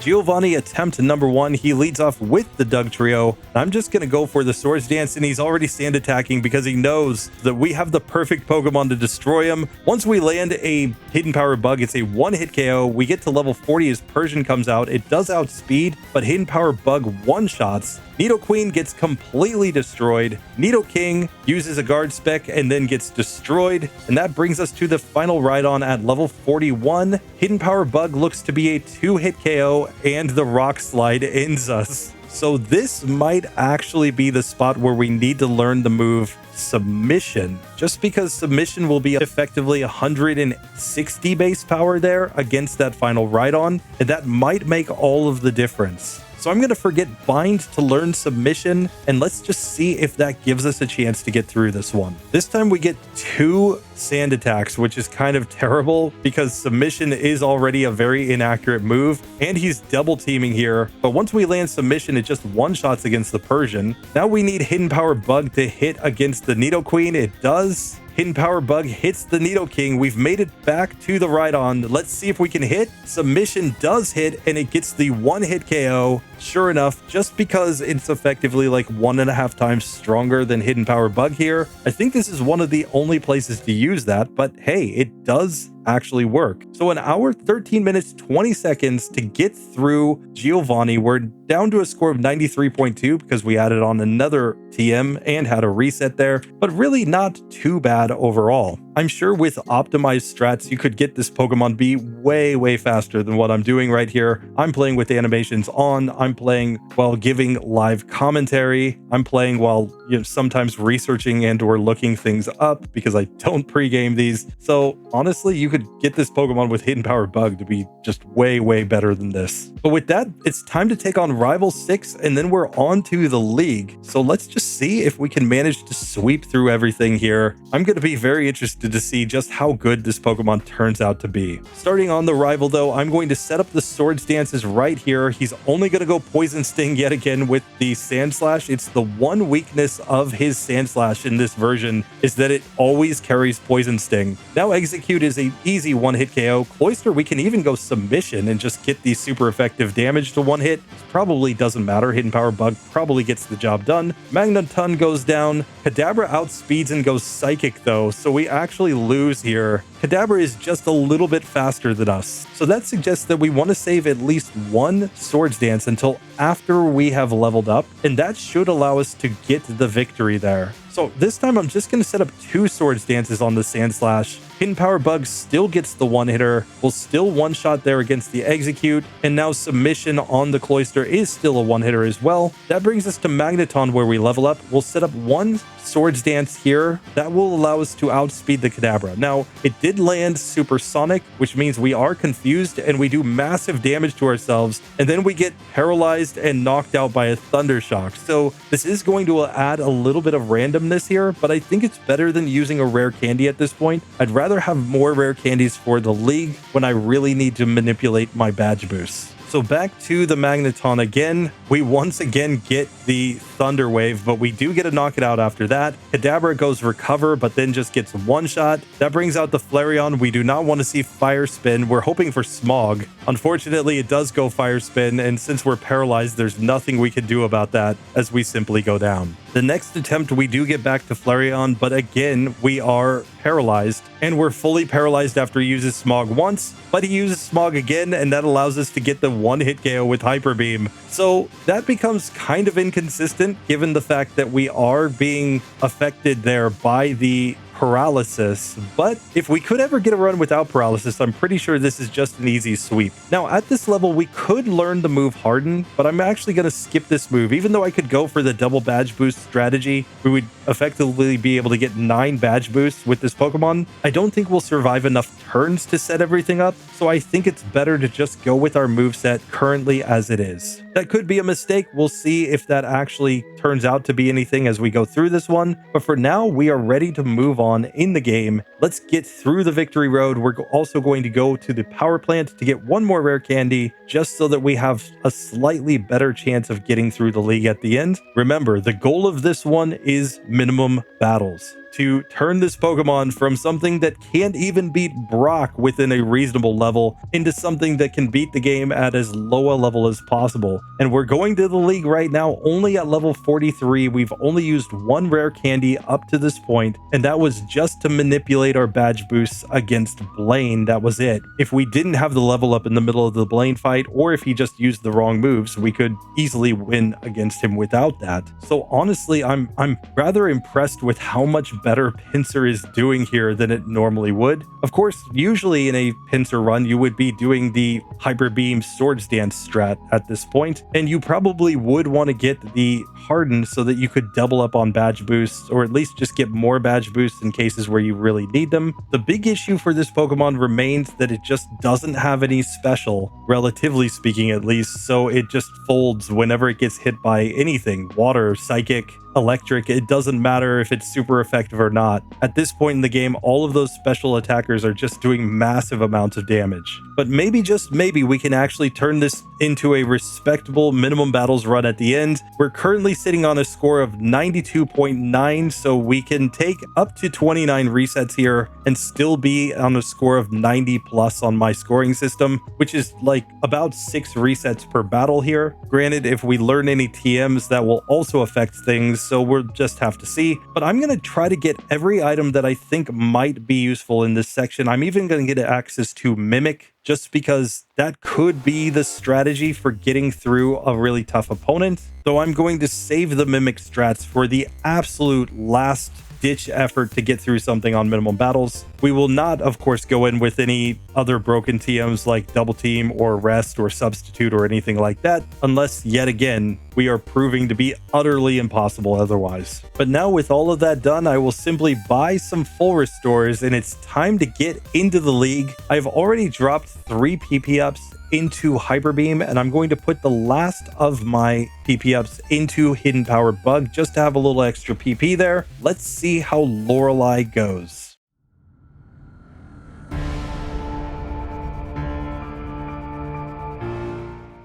Giovanni attempt number 1, he leads off with the Dugtrio. I'm just going to go for the Swords Dance, and he's already sand attacking because he knows that we have the perfect Pokemon to destroy him. Once we land a Hidden Power Bug, it's a 1-hit KO. We get to level 40 as Persian comes out. It does outspeed, but Hidden Power Bug one-shots. Nidoqueen gets completely destroyed. Nidoking uses a Guard Spec and then gets destroyed. And that brings us to the final Rhydon at level 41. Hidden Power Bug looks to be a 2-hit KO, and the Rock Slide ends us. So this might actually be the spot where we need to learn the move Submission, just because Submission will be effectively 160 base power there against that final Rhydon, and that might make all of the difference. So I'm going to forget Bind to learn Submission, and let's just see if that gives us a chance to get through this one. This time we get 2 Sand Attacks, which is kind of terrible because Submission is already a very inaccurate move, and he's double teaming here. But once we land Submission, it just one-shots against the Persian. Now we need Hidden Power Bug to hit against the Nidoqueen. It does. Hidden Power Bug hits the Nidoking. We've made it back to the Rhydon. Let's see if we can hit. Submission does hit, and it gets the 1-hit KO. Sure enough, just because it's effectively like 1.5 times stronger than Hidden Power Bug here, I think this is one of the only places to use that, but hey, it does actually work. So 1 hour, 13 minutes, 20 seconds to get through Giovanni. We're down to a score of 93.2 because we added on another TM and had a reset there, but really not too bad overall. I'm sure with optimized strats, you could get this Pokemon be way faster than what I'm doing right here. I'm playing with animations on, I'm playing while giving live commentary, I'm playing while sometimes researching and or looking things up because I don't pregame these. So honestly, you could get this Pokemon with Hidden Power Bug to be just way better than this. But with that, it's time to take on Rival 6, and then we're on to the League. So let's just see if we can manage to sweep through everything here. I'm going to be very interested to see just how good this Pokemon turns out to be. Starting on the Rival though, I'm going to set up the Swords Dances right here. He's only going to go Poison Sting yet again with the Sand Slash. It's the one weakness of his Sand Slash in this version is that it always carries Poison Sting. Now Execute is an easy 1-hit KO. Cloyster, we can even go Submission and just get the super effective damage to 1 hit. It probably doesn't matter. Hidden Power Bug probably gets the job done. Magneton goes down. Kadabra outspeeds and goes Psychic though, so we actually lose here. Kadabra is just a little bit faster than us. So that suggests that we want to save at least 1 Swords Dance until after we have leveled up, and that should allow us to get the victory there. So this time I'm just going to set up 2 Swords Dances on the Sand Slash. Hidden Power Bug still gets the 1-hitter. We'll still one-shot there against the Execute, and now Submission on the Cloyster is still a 1-hitter as well. That brings us to Magneton where we level up. We'll set up 1 Swords Dance here. That will allow us to outspeed the Kadabra. Now, it did land Supersonic, which means we are confused and we do massive damage to ourselves, and then we get paralyzed and knocked out by a Thunder Shock. So this is going to add a little bit of randomness here, but I think it's better than using a rare candy at this point. I'd rather have more rare candies for the League when I really need to manipulate my badge boosts. So back to the Magneton again. We once again get the Thunder Wave, but we do get a knock it out after that. Kadabra goes Recover, but then just gets one shot. That brings out the Flareon. We do not want to see Fire Spin. We're hoping for Smog. Unfortunately, it does go Fire Spin, and since we're paralyzed, there's nothing we can do about that as we simply go down. The next attempt, we do get back to Flareon, but again, we are paralyzed, and we're fully paralyzed after he uses Smog once, but he uses Smog again, and that allows us to get the one-hit KO with Hyper Beam. So that becomes kind of inconsistent given the fact that we are being affected there by the paralysis, but if we could ever get a run without paralysis, I'm pretty sure this is just an easy sweep. Now, at this level, we could learn the move Harden, but I'm actually going to skip this move. Even though I could go for the double badge boost strategy, we would effectively be able to get 9 badge boosts with this Pokemon. I don't think we'll survive enough turns to set everything up, so I think it's better to just go with our moveset currently as it is. That could be a mistake. We'll see if that actually turns out to be anything as we go through this one, but for now, we are ready to move on in the game. Let's get through the victory road. We're also going to go to the power plant to get one more rare candy, just so that we have a slightly better chance of getting through the league at the end. Remember, the goal of this one is minimum battles, to turn this Pokemon from something that can't even beat Brock within a reasonable level into something that can beat the game at as low a level as possible. And we're going to the league right now only at level 43. We've only used 1 rare candy up to this point, and that was just to manipulate our badge boosts against Blaine. That was it. If we didn't have the level up in the middle of the Blaine fight, or if he just used the wrong moves, we could easily win against him without that. So honestly, I'm rather impressed with how much better Pinsir is doing here than it normally would. Of course, usually in a Pinsir run, you would be doing the Hyper Beam Swords Dance strat at this point, and you probably would want to get the Harden so that you could double up on badge boosts, or at least just get more badge boosts in cases where you really need them. The big issue for this Pokemon remains that it just doesn't have any special, relatively speaking at least, so it just folds whenever it gets hit by anything. Water, psychic, electric, it doesn't matter if it's super effective or not. At this point in the game, all of those special attackers are just doing massive amounts of damage. But maybe, just maybe, we can actually turn this into a respectable minimum battles run at the end. We're currently sitting on a score of 92.9, so we can take up to 29 resets here and still be on a score of 90 plus on my scoring system, which is like about 6 resets per battle here. Granted, if we learn any TMs, that will also affect things, so we'll just have to see. But I'm going to try to get every item that I think might be useful in this section. I'm even going to get access to Mimic, just because that could be the strategy for getting through a really tough opponent. So I'm going to save the Mimic strats for the absolute last ditch effort to get through something on minimum battles. We will not, of course, go in with any other broken TMs like Double Team or Rest or Substitute or anything like that, unless, yet again, we are proving to be utterly impossible otherwise. But now with all of that done, I will simply buy some full restores, and it's time to get into the league. I've already dropped 3 PP ups into Hyper Beam, and I'm going to put the last of my PP ups into Hidden Power Bug just to have a little extra PP there. Let's see how Lorelei goes.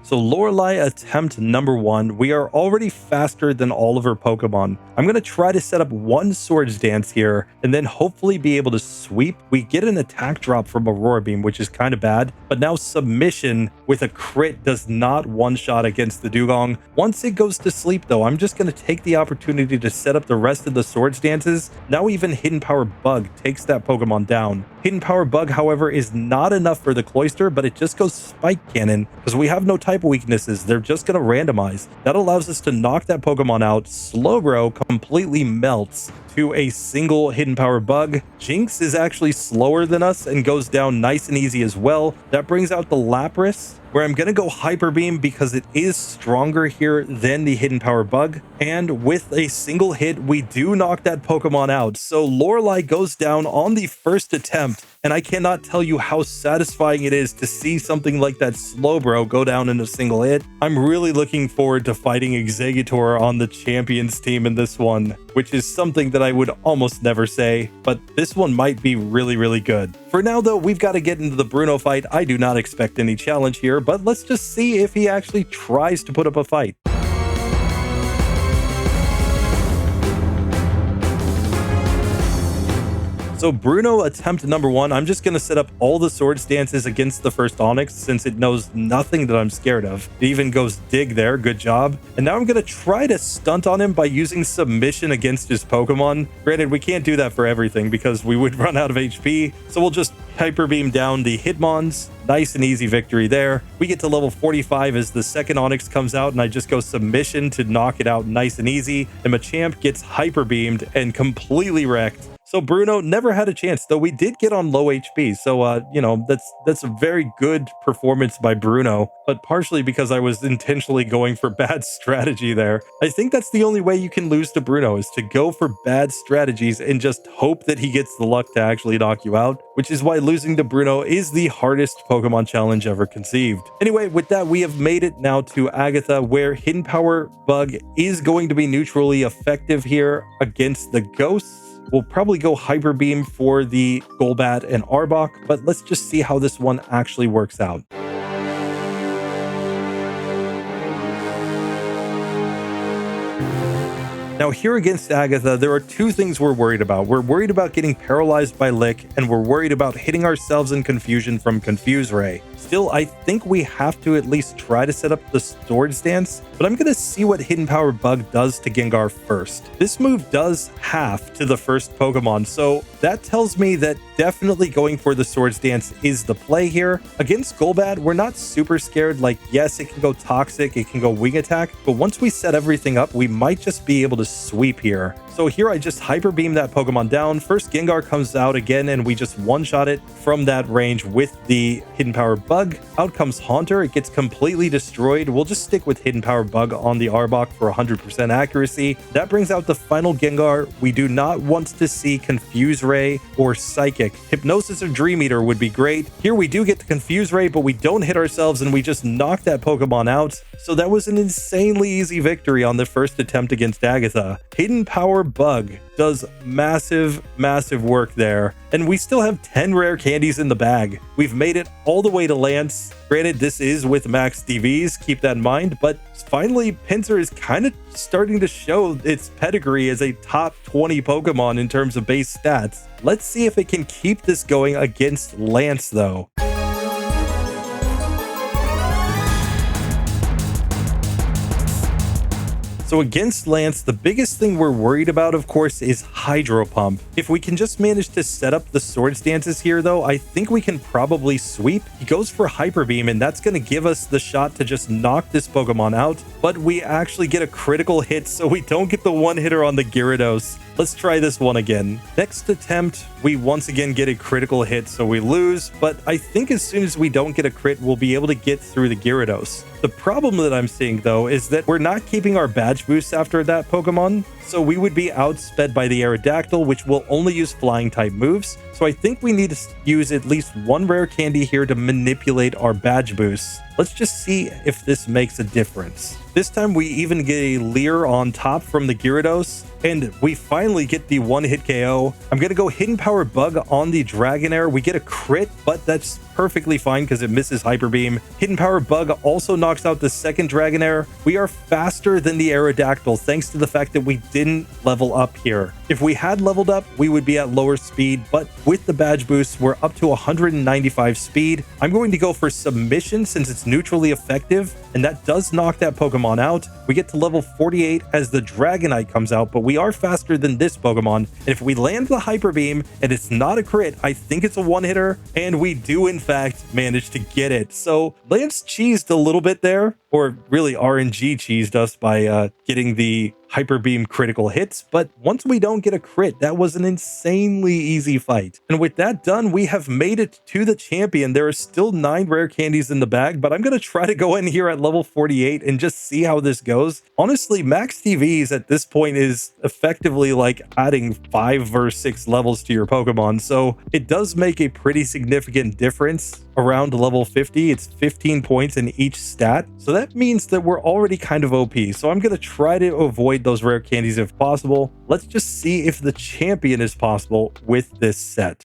So Lorelei attempt number 1, we are already faster than all of her Pokemon. I'm going to try to set up 1 Swords Dance here and then hopefully be able to sweep. We get an attack drop from Aurora Beam, which is kind of bad, but now Submission with a crit does not one-shot against the Dugong. Once it goes to sleep though, I'm just going to take the opportunity to set up the rest of the Swords Dances. Now even Hidden Power Bug takes that Pokemon down. Hidden Power Bug, however, is not enough for the Cloyster, but it just goes Spike Cannon because we have no type weaknesses. They're just going to randomize. That allows us to knock that Pokemon out. Slowbro completely melts to a single Hidden Power Bug. Jinx is actually slower than us and goes down nice and easy as well. That brings out the Lapras, where I'm going to go Hyper Beam because it is stronger here than the Hidden Power Bug. And with a single hit, we do knock that Pokemon out. So Lorelei goes down on the first attempt, and I cannot tell you how satisfying it is to see something like that Slowbro go down in a single hit. I'm really looking forward to fighting Exeggutor on the Champions team in this one, which is something that I would almost never say, but this one might be really, really good. For now though, we've got to get into the Bruno fight. I do not expect any challenge here, but let's just see if he actually tries to put up a fight. So Bruno attempt number 1, I'm just going to set up all the Swords Dances against the first Onix since it knows nothing that I'm scared of. It even goes Dig there, good job. And now I'm going to try to stunt on him by using Submission against his Pokemon. Granted, we can't do that for everything because we would run out of HP, so we'll just Hyper Beam down the Hitmons. Nice and easy victory there. We get to level 45 as the second Onix comes out, and I just go Submission to knock it out nice and easy. And Machamp gets Hyper Beamed and completely wrecked. So Bruno never had a chance, though we did get on low HP. So, you know, that's a very good performance by Bruno, but partially because I was intentionally going for bad strategy there. I think that's the only way you can lose to Bruno, is to go for bad strategies and just hope that he gets the luck to actually knock you out, which is why losing to Bruno is the hardest Pokemon challenge ever conceived. Anyway, with that, we have made it now to Agatha, where Hidden Power Bug is going to be neutrally effective here against the ghosts. We'll probably go Hyper Beam for the Golbat and Arbok, but let's just see how this one actually works out. Now here against Agatha, there are two things we're worried about. We're worried about getting paralyzed by Lick, and we're worried about hitting ourselves in confusion from Confuse Ray. Still, I think we have to at least try to set up the Swords Dance, but I'm going to see what Hidden Power Bug does to Gengar first. This move does half to the first Pokemon, so that tells me that definitely going for the Swords Dance is the play here. Against Golbat, we're not super scared. Like, yes, it can go Toxic, it can go Wing Attack, but once we set everything up, we might just be able to sweep here. So here I just Hyper Beam that Pokemon down. First Gengar comes out again, and we just one-shot it from that range with the Hidden Power Bug. Out comes Haunter. It gets completely destroyed. We'll just stick with Hidden Power Bug on the Arbok for 100% accuracy. That brings out the final Gengar. We do not want to see Confuse Ray or Psychic. Hypnosis or Dream Eater would be great. Here we do get the Confuse Ray, but we don't hit ourselves, and we just knock that Pokemon out. So that was an insanely easy victory on the first attempt against Agatha. Hidden Power Bug does massive work there, and we still have 10 rare candies in the bag. We've made it all the way to Lance. Granted, this is with max DVs, keep that in mind, but finally Pinsir is kind of starting to show its pedigree as a top 20 Pokemon in terms of base stats. Let's see if it can keep this going against Lance though. So against Lance, the biggest thing we're worried about, of course, is Hydro Pump. If we can just manage to set up the Swords Dances here, though, I think we can probably sweep. He goes for Hyper Beam, and that's going to give us the shot to just knock this Pokemon out, but we actually get a critical hit, so we don't get the one-hitter on the Gyarados. Let's try this one again. Next attempt, we once again get a critical hit, so we lose, but I think as soon as we don't get a crit, we'll be able to get through the Gyarados. The problem that I'm seeing, though, is that we're not keeping our badge boosts after that Pokemon, so we would be outsped by the Aerodactyl, which will only use flying-type moves. So I think we need to use at least one rare candy here to manipulate our badge boosts. Let's just see if this makes a difference. This time we even get a Leer on top from the Gyarados, and we finally get the one-hit KO. I'm going to go Hidden Power Bug on the Dragonair. We get a crit, but that's perfectly fine because it misses Hyper Beam. Hidden Power Bug also knocks out the second Dragonair. We are faster than the Aerodactyl thanks to the fact that we didn't level up here. If we had leveled up, we would be at lower speed, but with the badge boost, we're up to 195 speed. I'm going to go for Submission since it's neutrally effective, and that does knock that Pokemon out. We get to level 48 as the Dragonite comes out, but we are faster than this Pokemon. And if we land the Hyper Beam and it's not a crit, I think it's a one-hitter, and we do in fact manage to get it. So Lance cheesed a little bit there, or really RNG cheesed us by getting the Hyper Beam critical hits, but once we don't get a crit, that was an insanely easy fight. And with that done, we have made it to the champion. There are still 9 rare candies in the bag, but I'm going to try to go in here at level 48 and just see how this goes. Honestly, max TVs at this point is effectively like adding 5 or 6 levels to your Pokemon, so it does make a pretty significant difference. Around level 50, it's 15 points in each stat, so that means that we're already kind of OP. So I'm going to try to avoid those rare candies if possible. Let's just see if the champion is possible with this set.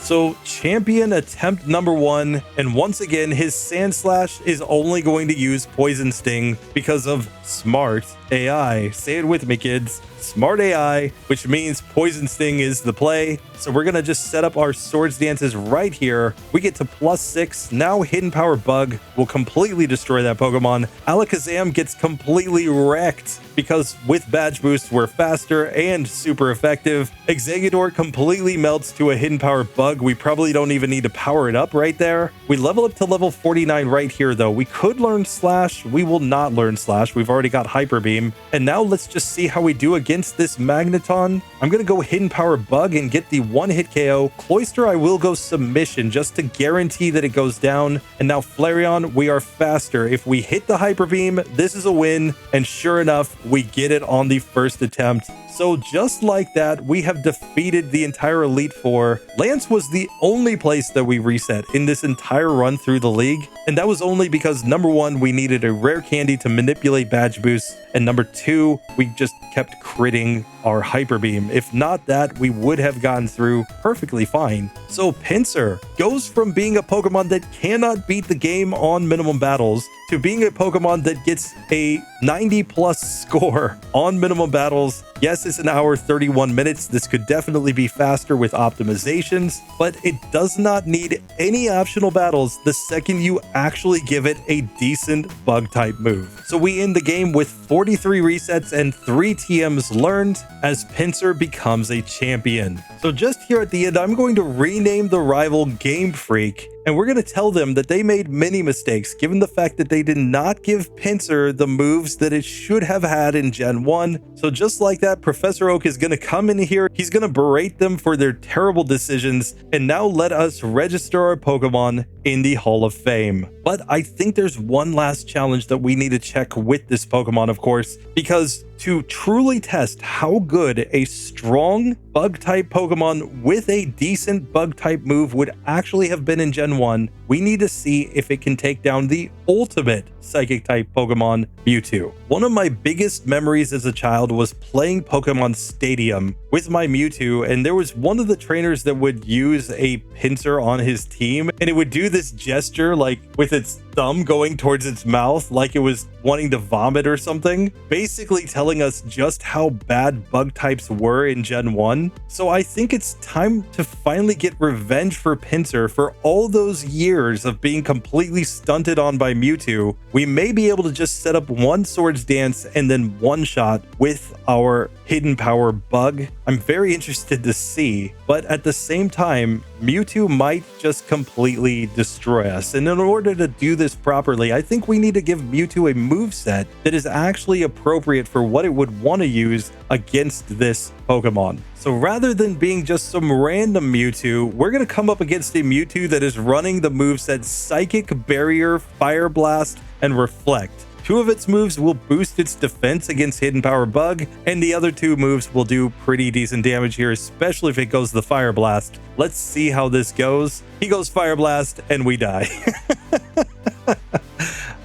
So champion attempt number 1, and once again his Sand Slash is only going to use Poison Sting because of smart AI. Say it with me, kids. Smart AI, which means Poison Sting is the play. So we're going to just set up our Swords Dances right here. We get to +6. Now Hidden Power Bug will completely destroy that Pokemon. Alakazam gets completely wrecked because with Badge Boost, we're faster and super effective. Exeggutor completely melts to a Hidden Power Bug. We probably don't even need to power it up right there. We level up to level 49 right here, though. We could learn Slash. We will not learn Slash. We've already got Hyper Beam. And now let's just see how we do against this Magneton. I'm going to go Hidden Power Bug and get the one-hit KO. Cloyster, I will go Submission just to guarantee that it goes down. And now Flareon, we are faster. If we hit the Hyper Beam, this is a win. And sure enough, we get it on the first attempt. So just like that, we have defeated the entire Elite Four. Lance was the only place that we reset in this entire run through the league. And that was only because number one, we needed a rare candy to manipulate Badge Boost. And number two, we just kept critting our Hyper Beam. If not that, we would have gotten through perfectly fine. So Pinsir goes from being a Pokemon that cannot beat the game on minimum battles to being a Pokemon that gets a 90+ score on minimum battles. Yes, it's an hour 31 minutes. This could definitely be faster with optimizations, but it does not need any optional battles the second you actually give it a decent bug type move. So we end the game with 43 resets and 3 TMs learned as Pinsir becomes a champion. So just here at the end, I'm going to rename the rival Game Freak, and we're going to tell them that they made many mistakes given the fact that they did not give Pinsir the moves that it should have had in Gen 1. So just like that, Professor Oak is going to come in here. He's going to berate them for their terrible decisions and now let us register our Pokemon in the Hall of Fame. But I think there's one last challenge that we need to check with this Pokemon, of course, because to truly test how good a strong bug-type Pokemon with a decent bug-type move would actually have been in Gen 1, we need to see if it can take down the ultimate Psychic-type Pokemon, Mewtwo. One of my biggest memories as a child was playing Pokemon Stadium with my Mewtwo, and there was one of the trainers that would use a Pinsir on his team, and it would do this gesture like with its thumb going towards its mouth like it was wanting to vomit or something, basically telling us just how bad bug types were in Gen 1. So I think it's time to finally get revenge for Pinsir for all those years of being completely stunted on by Mewtwo. We may be able to just set up one Swords Dance and then one shot with our Hidden Power Bug. I'm very interested to see, but at the same time, Mewtwo might just completely destroy us. And in order to do this properly, I think we need to give Mewtwo a moveset that is actually appropriate for what it would want to use against this Pokemon. So rather than being just some random Mewtwo, we're going to come up against a Mewtwo that is running the moveset Psychic, Barrier, Fire Blast, and Reflect. 2 of its moves will boost its defense against Hidden Power Bug, and the other 2 moves will do pretty decent damage here, especially if it goes the Fire Blast. Let's see how this goes. He goes Fire Blast, and we die.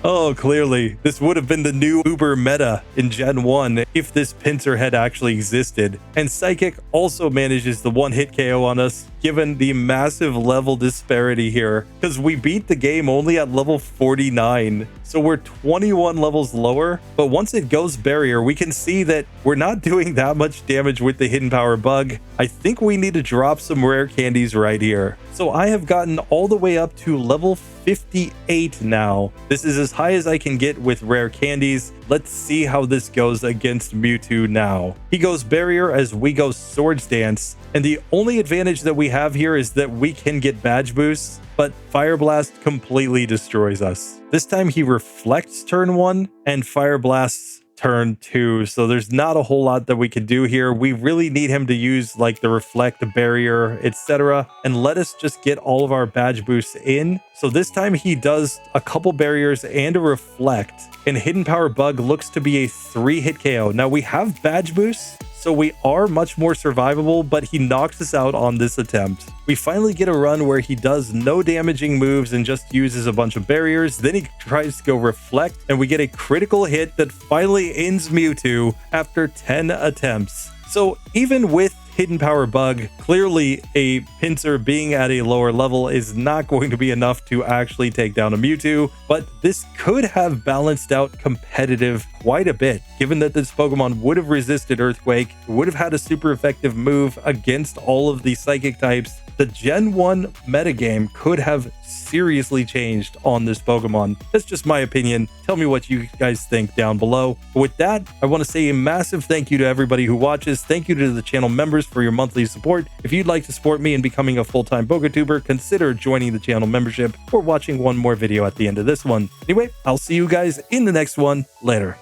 Oh, clearly, this would have been the new Uber meta in Gen 1 if this Pinsir had actually existed. And Psychic also manages the one-hit KO on us, given the massive level disparity here, because we beat the game only at level 49. So we're 21 levels lower, but once it goes Barrier, we can see that we're not doing that much damage with the Hidden Power Bug. I think we need to drop some rare candies right here. So I have gotten all the way up to level 58 now. This is as high as I can get with rare candies. Let's see how this goes against Mewtwo now. He goes Barrier as we go Swords Dance, and the only advantage that we have here is that we can get Badge Boosts, but Fire Blast completely destroys us. This time he reflects turn 1 and Fire Blasts turn 2, so there's not a whole lot that we could do here. We really need him to use like the Reflect, the Barrier, etc., and let us just get all of our Badge Boosts in. So this time he does a couple Barriers and a Reflect, and Hidden Power Bug looks to be a 3-hit KO. Now we have Badge Boosts, so we are much more survivable, but he knocks us out on this attempt. We finally get a run where he does no damaging moves and just uses a bunch of barriers. Then he tries to go Reflect, and we get a critical hit that finally ends Mewtwo after 10 attempts. So even with hidden power bug. Clearly, a Pinsir being at a lower level is not going to be enough to actually take down a Mewtwo, but this could have balanced out competitive quite a bit, given that this Pokemon would have resisted Earthquake, would have had a super effective move against all of the Psychic types. The Gen 1 metagame could have seriously changed on this Pokemon. That's just my opinion. Tell me what you guys think down below. But with that, I want to say a massive thank you to everybody who watches. Thank you to the channel members for your monthly support. If you'd like to support me in becoming a full-time PokeTuber, consider joining the channel membership or watching one more video at the end of this one. Anyway, I'll see you guys in the next one. Later.